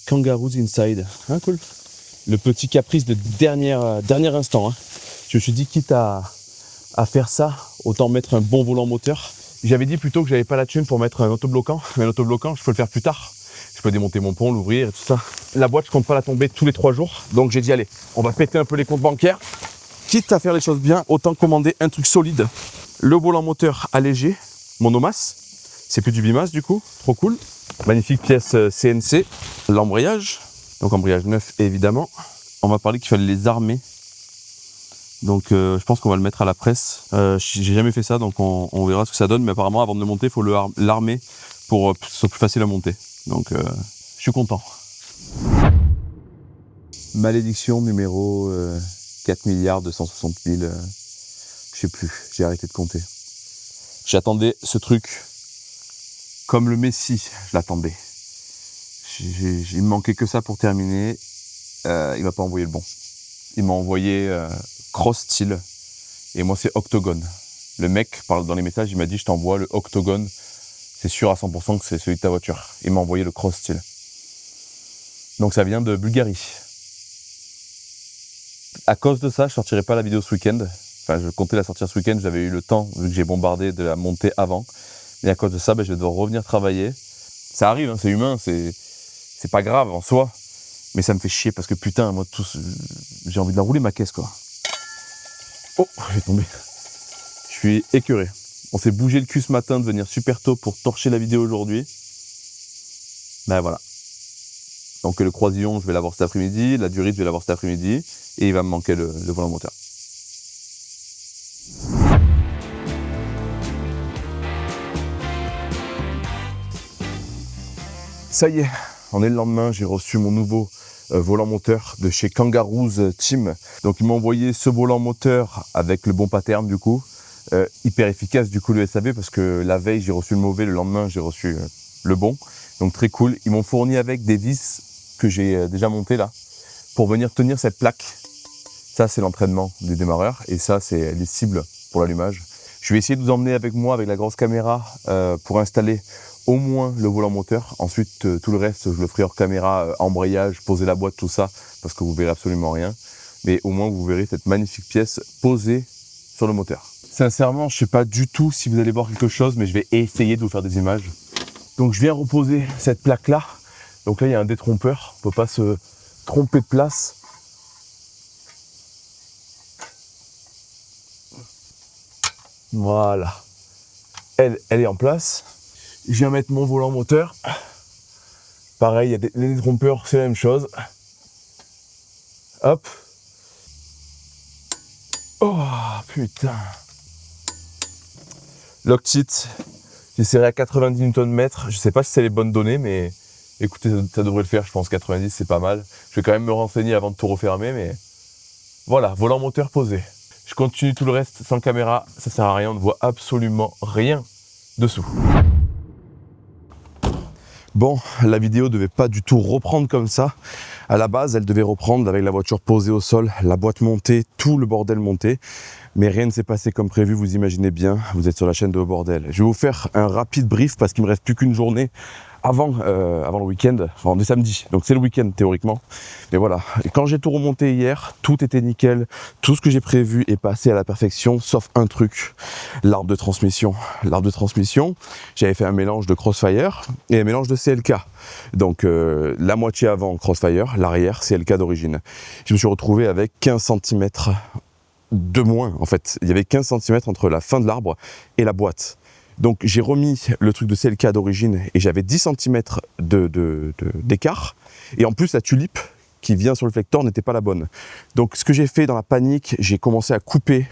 Kangaroos Inside. Hein, cool. Le petit caprice de dernier instant. Hein. Je me suis dit, quitte à faire ça, autant mettre un bon volant moteur. J'avais dit plutôt que j'avais pas la thune pour mettre un autobloquant. Mais un autobloquant, je peux le faire plus tard. Je peux démonter mon pont, l'ouvrir et tout ça. La boîte, je compte pas la tomber tous les 3 jours. Donc j'ai dit, allez, on va péter un peu les comptes bancaires. Quitte à faire les choses bien, autant commander un truc solide. Le volant moteur allégé, monomasse. C'est plus du bimasse du coup, trop cool. Magnifique pièce CNC. L'embrayage, donc embrayage neuf évidemment. On m'a parlé qu'il fallait les armer. Donc je pense qu'on va le mettre à la presse. J'ai jamais fait ça, donc on verra ce que ça donne. Mais apparemment, avant de le monter, il faut l'armer pour que ce soit plus facile à monter. Donc je suis content. Malédiction numéro 4 260 000. Je sais plus, j'ai arrêté de compter. J'attendais ce truc comme le Messie, je l'attendais. Il me manquait que ça pour terminer. Il m'a pas envoyé le bon. Il m'a envoyé Cross Steel et moi c'est Octogone. Le mec parle dans les messages, il m'a dit je t'envoie le Octogone c'est sûr à 100% que c'est celui de ta voiture. Il m'a envoyé le Cross Steel. Donc ça vient de Bulgarie. À cause de ça, je sortirai pas la vidéo ce week-end. Enfin, je comptais la sortir ce week-end, j'avais eu le temps, vu que j'ai bombardé de la montée avant. Mais à cause de ça, je vais devoir revenir travailler. Ça arrive, hein, c'est humain, c'est pas grave en soi. Mais ça me fait chier parce que putain, moi, j'ai envie de la rouler ma caisse, quoi. Oh, je vais tomber. Je suis écœuré. On s'est bougé le cul ce matin de venir super tôt pour torcher la vidéo aujourd'hui. Ben voilà. Donc le croisillon, je vais l'avoir cet après-midi. La durite, je vais l'avoir cet après-midi. Et il va me manquer le volant moteur. Ça y est, on est le lendemain. J'ai reçu mon nouveau volant moteur de chez Kangaroos Team. Donc ils m'ont envoyé ce volant moteur avec le bon pattern du coup. Hyper efficace du coup le SAV parce que la veille j'ai reçu le mauvais, le lendemain j'ai reçu le bon. Donc très cool. Ils m'ont fourni avec des vis que j'ai déjà montées là pour venir tenir cette plaque. Ça c'est l'entraînement du démarreur et ça c'est les cibles pour l'allumage. Je vais essayer de vous emmener avec moi avec la grosse caméra pour installer au moins le volant moteur. Ensuite tout le reste je le ferai hors caméra, embrayage, poser la boîte, tout ça parce que vous verrez absolument rien. Mais au moins vous verrez cette magnifique pièce posée sur le moteur. Sincèrement, je sais pas du tout si vous allez voir quelque chose, mais je vais essayer de vous faire des images. Donc je viens reposer cette plaque là. Donc là il y a un détrompeur, on peut pas se tromper de place. Voilà. Elle est en place. Je viens mettre mon volant moteur. Pareil, il y a les détrompeurs, c'est la même chose. Hop. Oh putain. Loctite, j'ai serré à 90 Nm. Je sais pas si c'est les bonnes données, mais écoutez, ça devrait le faire, je pense 90 c'est pas mal. Je vais quand même me renseigner avant de tout refermer, mais voilà, volant moteur posé. Je continue tout le reste sans caméra, ça sert à rien, on ne voit absolument rien dessous. Bon, la vidéo devait pas du tout reprendre comme ça. À la base, elle devait reprendre avec la voiture posée au sol, la boîte montée, tout le bordel monté. Mais rien ne s'est passé comme prévu, vous imaginez bien, vous êtes sur la chaîne de Au Bordel. Je vais vous faire un rapide brief parce qu'il me reste plus qu'une journée avant le week-end, enfin on est samedi, donc c'est le week-end théoriquement. Mais voilà, et quand j'ai tout remonté hier, tout était nickel, tout ce que j'ai prévu est passé à la perfection, sauf un truc, l'arbre de transmission. L'arbre de transmission, j'avais fait un mélange de Crossfire et un mélange de CLK. Donc la moitié avant Crossfire, l'arrière CLK d'origine. Je me suis retrouvé avec 15 cm de moins en fait. Il y avait 15 cm entre la fin de l'arbre et la boîte. Donc j'ai remis le truc de CLK d'origine et j'avais 10 cm d'écart. Et en plus la tulipe qui vient sur le flector n'était pas la bonne. Donc ce que j'ai fait dans la panique, j'ai commencé à couper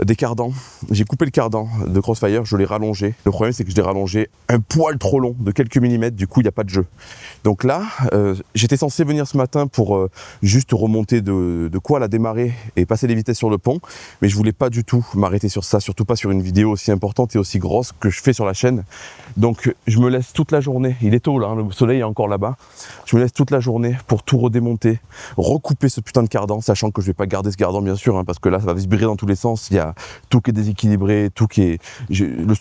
des cardans. J'ai coupé le cardan de Crossfire, je l'ai rallongé. Le problème c'est que je l'ai rallongé un poil trop long, de quelques millimètres, du coup il n'y a pas de jeu. Donc là, j'étais censé venir ce matin pour juste remonter de quoi la démarrer et passer les vitesses sur le pont, mais je voulais pas du tout m'arrêter sur ça, surtout pas sur une vidéo aussi importante et aussi grosse que je fais sur la chaîne. Donc je me laisse toute la journée, il est tôt là, hein, le soleil est encore là-bas, je me laisse toute la journée pour tout redémonter, recouper ce putain de cardan, sachant que je vais pas garder ce cardan bien sûr, hein, parce que là ça va vibrer dans tous les sens, il y a tout qui est déséquilibré, tout qui est...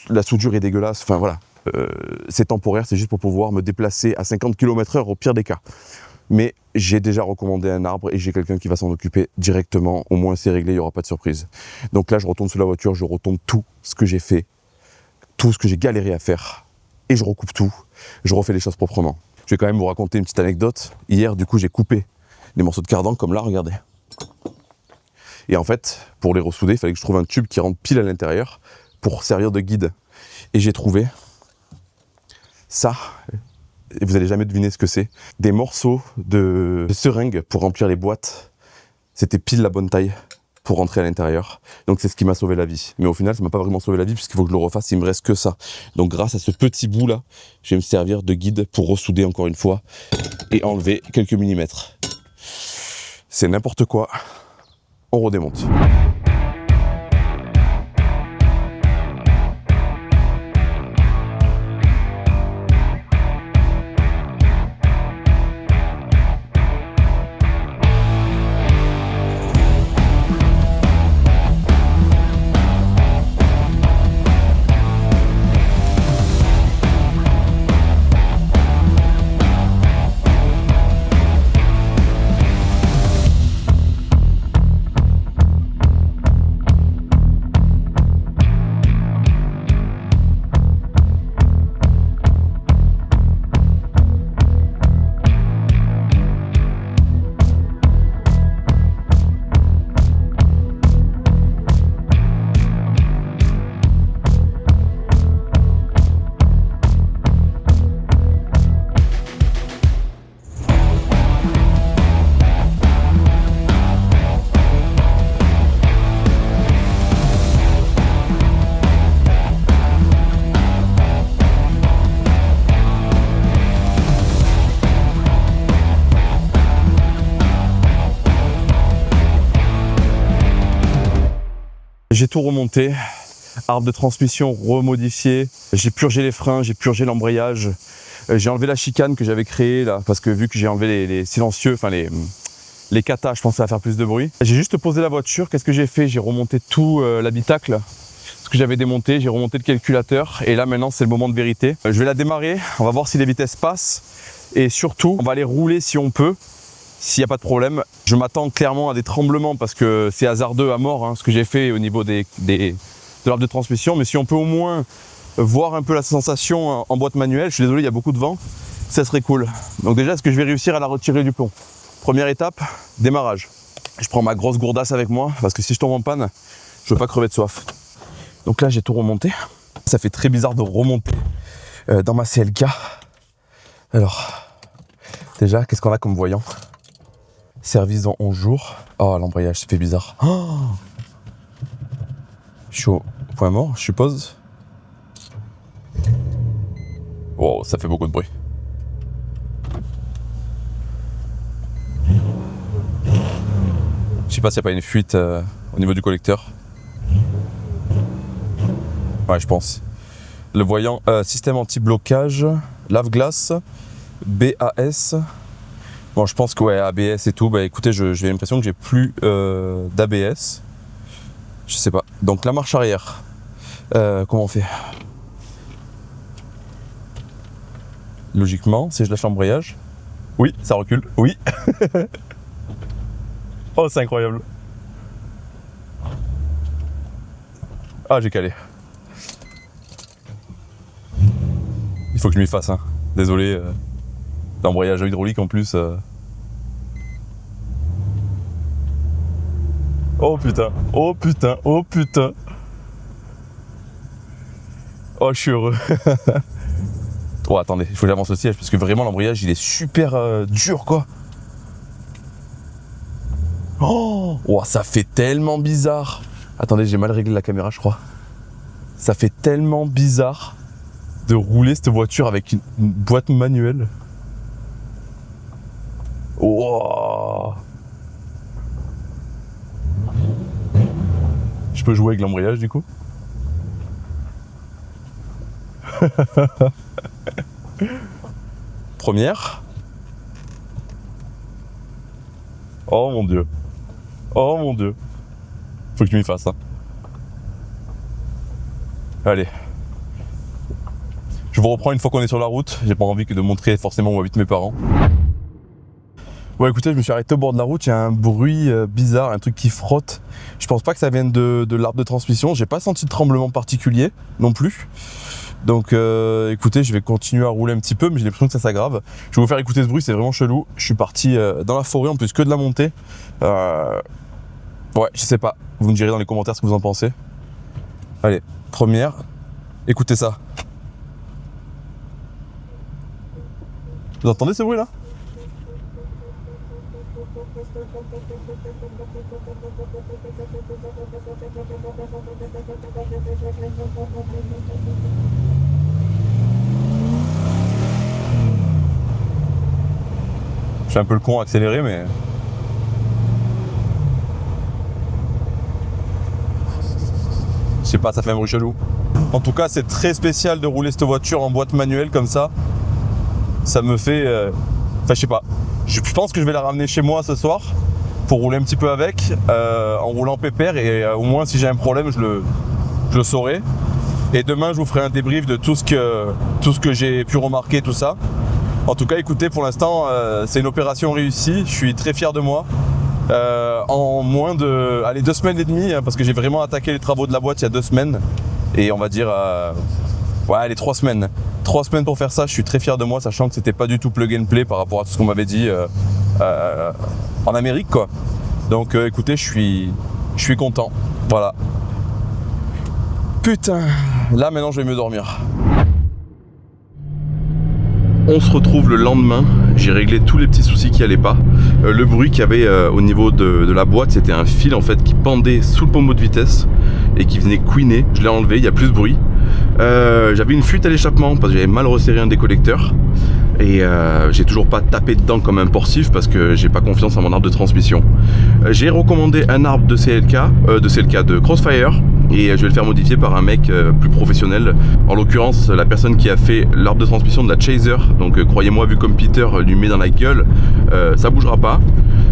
la soudure est dégueulasse, enfin voilà. C'est temporaire, c'est juste pour pouvoir me déplacer à 50 km/h au pire des cas. Mais j'ai déjà recommandé un arbre et j'ai quelqu'un qui va s'en occuper directement, au moins c'est réglé, il n'y aura pas de surprise. Donc là je retourne sur la voiture, je retombe tout ce que j'ai fait, tout ce que j'ai galéré à faire, et je recoupe tout, je refais les choses proprement. Je vais quand même vous raconter une petite anecdote. Hier du coup j'ai coupé des morceaux de cardan comme là, regardez. Et en fait, pour les ressouder, il fallait que je trouve un tube qui rentre pile à l'intérieur pour servir de guide. Et j'ai trouvé ça, et vous n'allez jamais deviner ce que c'est, des morceaux de seringue pour remplir les boîtes. C'était pile la bonne taille pour rentrer à l'intérieur. Donc c'est ce qui m'a sauvé la vie. Mais au final, ça m'a pas vraiment sauvé la vie puisqu'il faut que je le refasse, il me reste que ça. Donc grâce à ce petit bout là, je vais me servir de guide pour ressouder encore une fois et enlever quelques millimètres. C'est n'importe quoi. On redémonte. tout remonté. Arbre de transmission remodifié. J'ai purgé les freins, j'ai purgé l'embrayage. J'ai enlevé la chicane que j'avais créée là, parce que vu que j'ai enlevé les silencieux, enfin les katas, je pensais à faire plus de bruit. J'ai juste posé la voiture. Qu'est-ce que j'ai fait? J'ai remonté tout l'habitacle. Ce que j'avais démonté, j'ai remonté le calculateur. Et là maintenant, c'est le moment de vérité. Je vais la démarrer. On va voir si les vitesses passent. Et surtout, on va aller rouler si on peut. S'il n'y a pas de problème. Je m'attends clairement à des tremblements parce que c'est hasardeux à mort, hein, ce que j'ai fait au niveau de l'arbre de transmission. Mais si on peut au moins voir un peu la sensation en boîte manuelle, je suis désolé, il y a beaucoup de vent, ça serait cool. Donc déjà, est-ce que je vais réussir à la retirer du plomb? Première étape, démarrage. Je prends ma grosse gourdasse avec moi parce que si je tombe en panne, je veux pas crever de soif. Donc là, j'ai tout remonté. Ça fait très bizarre de remonter dans ma CLK. Alors, déjà, qu'est-ce qu'on a comme voyant? Service dans 11 jours. Oh, l'embrayage, ça fait bizarre. Oh, je suis au point mort, je suppose. Wow, ça fait beaucoup de bruit. Je sais pas s'il n'y a pas une fuite au niveau du collecteur. Ouais, je pense. Le voyant système anti-blocage, lave-glace, BAS. Bon, je pense que ouais, ABS et tout. Bah écoutez, j'ai l'impression que j'ai plus d'ABS. Je sais pas. Donc la marche arrière. Comment on fait? Logiquement, si je lâche l'embrayage. Oui, ça recule. Oui. Oh, c'est incroyable. Ah, j'ai calé. Il faut que je m'y fasse, hein. Désolé. L'embrayage hydraulique en plus. Oh putain, oh putain, oh putain. Oh, je suis heureux. Oh, attendez, il faut que j'avance le siège parce que vraiment l'embrayage il est super dur quoi. Oh, ça fait tellement bizarre. Attendez, j'ai mal réglé la caméra, je crois. Ça fait tellement bizarre de rouler cette voiture avec une boîte manuelle. Oh. Je peux jouer avec l'embrayage du coup. Première. Oh mon dieu. Oh mon dieu. Faut que je m'y fasse. Hein. Allez. Je vous reprends une fois qu'on est sur la route. J'ai pas envie que de montrer forcément où habitent mes parents. Ouais, écoutez, je me suis arrêté au bord de la route. Il y a un bruit bizarre, un truc qui frotte. Je pense pas que ça vienne de l'arbre de transmission. J'ai pas senti de tremblement particulier non plus. Donc écoutez, je vais continuer à rouler un petit peu, mais j'ai l'impression que ça s'aggrave. Je vais vous faire écouter ce bruit, c'est vraiment chelou. Je suis parti dans la forêt, en plus que de la montée. Ouais, je sais pas. Vous me direz dans les commentaires ce que vous en pensez. Allez, première. Écoutez ça. Vous entendez ce bruit là? Je suis un peu le con accéléré, mais... Je sais pas, ça fait un bruit chelou. En tout cas, c'est très spécial de rouler cette voiture en boîte manuelle comme ça. Ça me fait... Enfin, je sais pas. Je pense que je vais la ramener chez moi ce soir pour rouler un petit peu avec, en roulant pépère, et au moins si j'ai un problème, je le saurai. Et demain, je vous ferai un débrief de tout ce que j'ai pu remarquer, tout ça. En tout cas, écoutez, pour l'instant, c'est une opération réussie. Je suis très fier de moi. En moins de 2 semaines et demie, hein, parce que j'ai vraiment attaqué les travaux de la boîte il y a 2 semaines. Et on va dire, ouais, allez, 3 semaines. 3 semaines pour faire ça, je suis très fier de moi, sachant que c'était pas du tout plug and play par rapport à tout ce qu'on m'avait dit en Amérique, quoi. Donc écoutez, je suis content. Voilà. Putain, là maintenant je vais mieux dormir. On se retrouve le lendemain, j'ai réglé tous les petits soucis qui allaient pas. Le bruit qu'il y avait au niveau de la boîte, c'était un fil en fait qui pendait sous le pommeau de vitesse et qui venait couiner. Je l'ai enlevé, il n'y a plus de bruit. J'avais une fuite à l'échappement parce que j'avais mal resserré un des collecteurs. Et j'ai toujours pas tapé dedans comme un porcif parce que j'ai pas confiance en mon arbre de transmission. J'ai recommandé un arbre de CLK, de Crossfire. et je vais le faire modifier par un mec plus professionnel. En l'occurrence, la personne qui a fait l'arbre de transmission de la Chaser, donc croyez-moi, vu comme Peter lui met dans la gueule, ça bougera pas.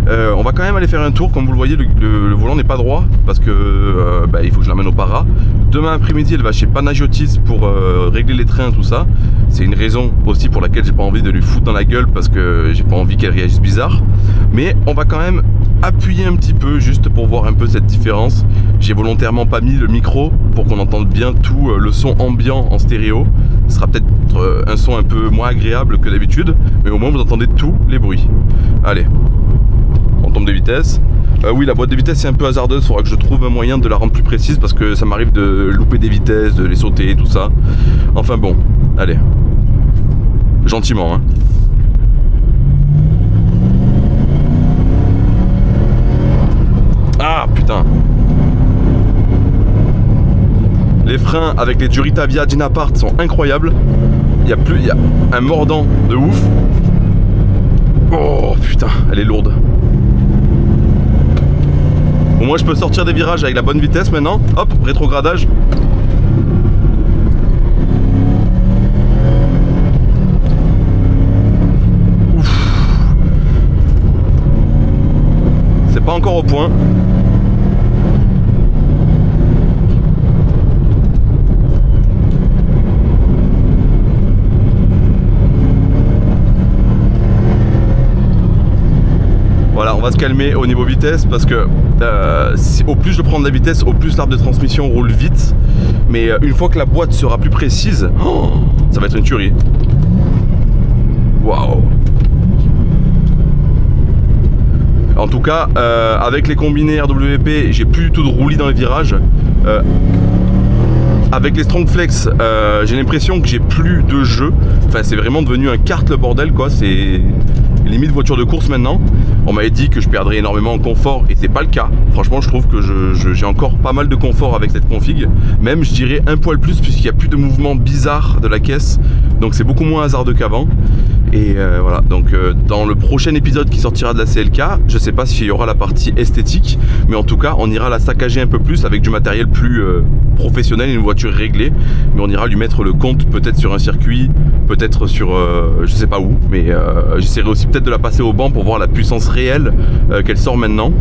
On va quand même aller faire un tour. Comme vous le voyez, le volant n'est pas droit parce que il faut que je l'amène au para. Demain après-midi, elle va chez Panagiotis pour régler les trains, tout ça. C'est une raison aussi pour laquelle j'ai pas envie de lui foutre dans la gueule, parce que j'ai pas envie qu'elle réagisse bizarre. Mais on va quand même appuyer un petit peu juste pour voir un peu cette différence. J'ai volontairement pas mis le micro pour qu'on entende bien tout le son ambiant en stéréo. Ce sera peut-être un son un peu moins agréable que d'habitude, mais au moins vous entendez tous les bruits. Allez, on tombe de vitesse. Oui, la boîte de vitesse est un peu hasardeuse, il faudra que je trouve un moyen de la rendre plus précise parce que ça m'arrive de louper des vitesses, de les sauter, tout ça. Enfin bon, allez. Gentiment, hein. Ah putain. Les freins avec les Duritavia Dynapart sont incroyables. Il y a un mordant de ouf. Oh putain, elle est lourde. Au moins je peux sortir des virages avec la bonne vitesse maintenant. Hop, rétrogradage. Ouf. C'est pas encore au point. Voilà, on va se calmer au niveau vitesse parce que au plus je prends de la vitesse, au plus l'arbre de transmission roule vite. Mais une fois que la boîte sera plus précise, ça va être une tuerie. Waouh! En tout cas, avec les combinés RWP, j'ai plus du tout de roulis dans les virages. Avec les Strong Flex, j'ai l'impression que j'ai plus de jeu. Enfin, c'est vraiment devenu un kart le bordel, quoi. C'est limite voiture de course maintenant. On m'avait dit que je perdrais énormément en confort et c'est pas le cas. Franchement, je trouve que j'ai encore pas mal de confort avec cette config. Même, je dirais un poil plus puisqu'il n'y a plus de mouvements bizarres de la caisse. Donc c'est beaucoup moins hasardeux qu'avant. Et voilà, donc dans le prochain épisode qui sortira de la CLK, je sais pas s'il y aura la partie esthétique, mais en tout cas on ira la saccager un peu plus avec du matériel plus professionnel, une voiture réglée, mais on ira lui mettre le compte peut-être sur un circuit, peut-être sur je sais pas où, mais j'essaierai aussi peut-être de la passer au banc pour voir la puissance réelle qu'elle sort maintenant.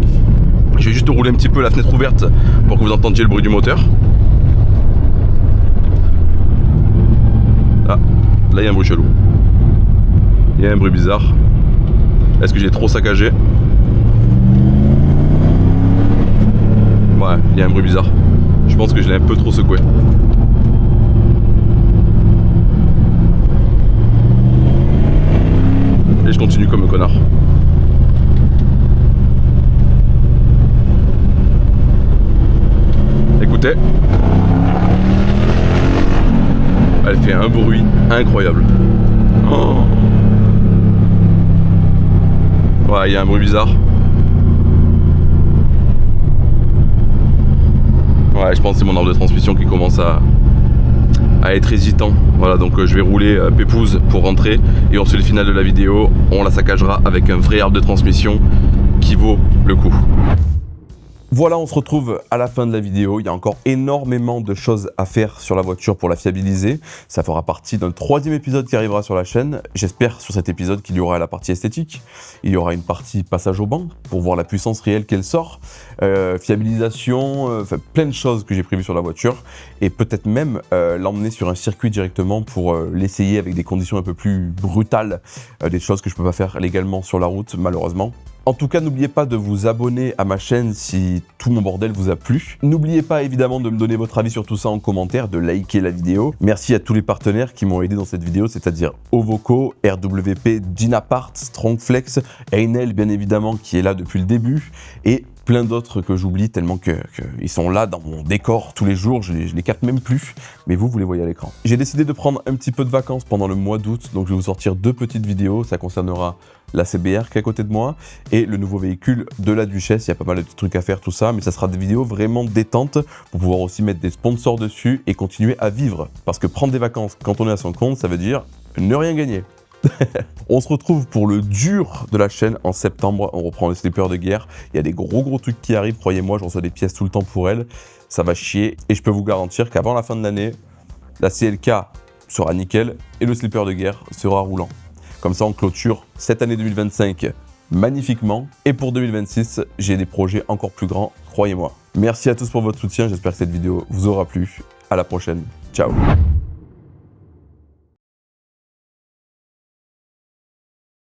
Je vais juste rouler un petit peu la fenêtre ouverte pour que vous entendiez le bruit du moteur. Ah, là il y a un bruit chelou. Il y a un bruit bizarre. Est-ce que j'ai trop saccagé? Ouais, il y a un bruit bizarre. Je pense que je l'ai un peu trop secoué. Et je continue comme un connard. Écoutez. Elle fait un bruit incroyable. Oh. Ouais, il y a un bruit bizarre. Ouais, je pense que c'est mon arbre de transmission qui commence à être hésitant. Voilà, donc je vais rouler pépouze pour rentrer et on se fait le final de la vidéo. On la saccagera avec un vrai arbre de transmission qui vaut le coup. Voilà, on se retrouve à la fin de la vidéo. Il y a encore énormément de choses à faire sur la voiture pour la fiabiliser. Ça fera partie d'un 3e épisode qui arrivera sur la chaîne. J'espère sur cet épisode qu'il y aura la partie esthétique. Il y aura une partie passage au banc pour voir la puissance réelle qu'elle sort. Fiabilisation, plein de choses que j'ai prévues sur la voiture. Et peut-être même l'emmener sur un circuit directement pour l'essayer avec des conditions un peu plus brutales. Des choses que je ne peux pas faire légalement sur la route, malheureusement. En tout cas, n'oubliez pas de vous abonner à ma chaîne si tout mon bordel vous a plu. N'oubliez pas évidemment de me donner votre avis sur tout ça en commentaire, de liker la vidéo. Merci à tous les partenaires qui m'ont aidé dans cette vidéo, c'est-à-dire Ovoco, RWP, Dynapart, Strongflex, Einel bien évidemment qui est là depuis le début et plein d'autres que j'oublie tellement qu'ils sont là dans mon décor tous les jours, je les capte même plus, mais vous les voyez à l'écran. J'ai décidé de prendre un petit peu de vacances pendant le mois d'août, donc je vais vous sortir 2 petites vidéos, ça concernera la CBR qui est à côté de moi et le nouveau véhicule de la Duchesse. Il y a pas mal de trucs à faire, tout ça, mais ça sera des vidéos vraiment détentes pour pouvoir aussi mettre des sponsors dessus et continuer à vivre. Parce que prendre des vacances quand on est à son compte, ça veut dire ne rien gagner. On se retrouve pour le dur de la chaîne en septembre. On reprend le slipper de guerre. Il y a des gros trucs qui arrivent, croyez-moi, je reçois des pièces tout le temps pour elle. Ça va chier et je peux vous garantir qu'avant la fin de l'année, la CLK sera nickel et le slipper de guerre sera roulant. Comme ça, on clôture cette année 2025 magnifiquement. Et pour 2026, j'ai des projets encore plus grands, croyez-moi. Merci à tous pour votre soutien. J'espère que cette vidéo vous aura plu. À la prochaine. Ciao.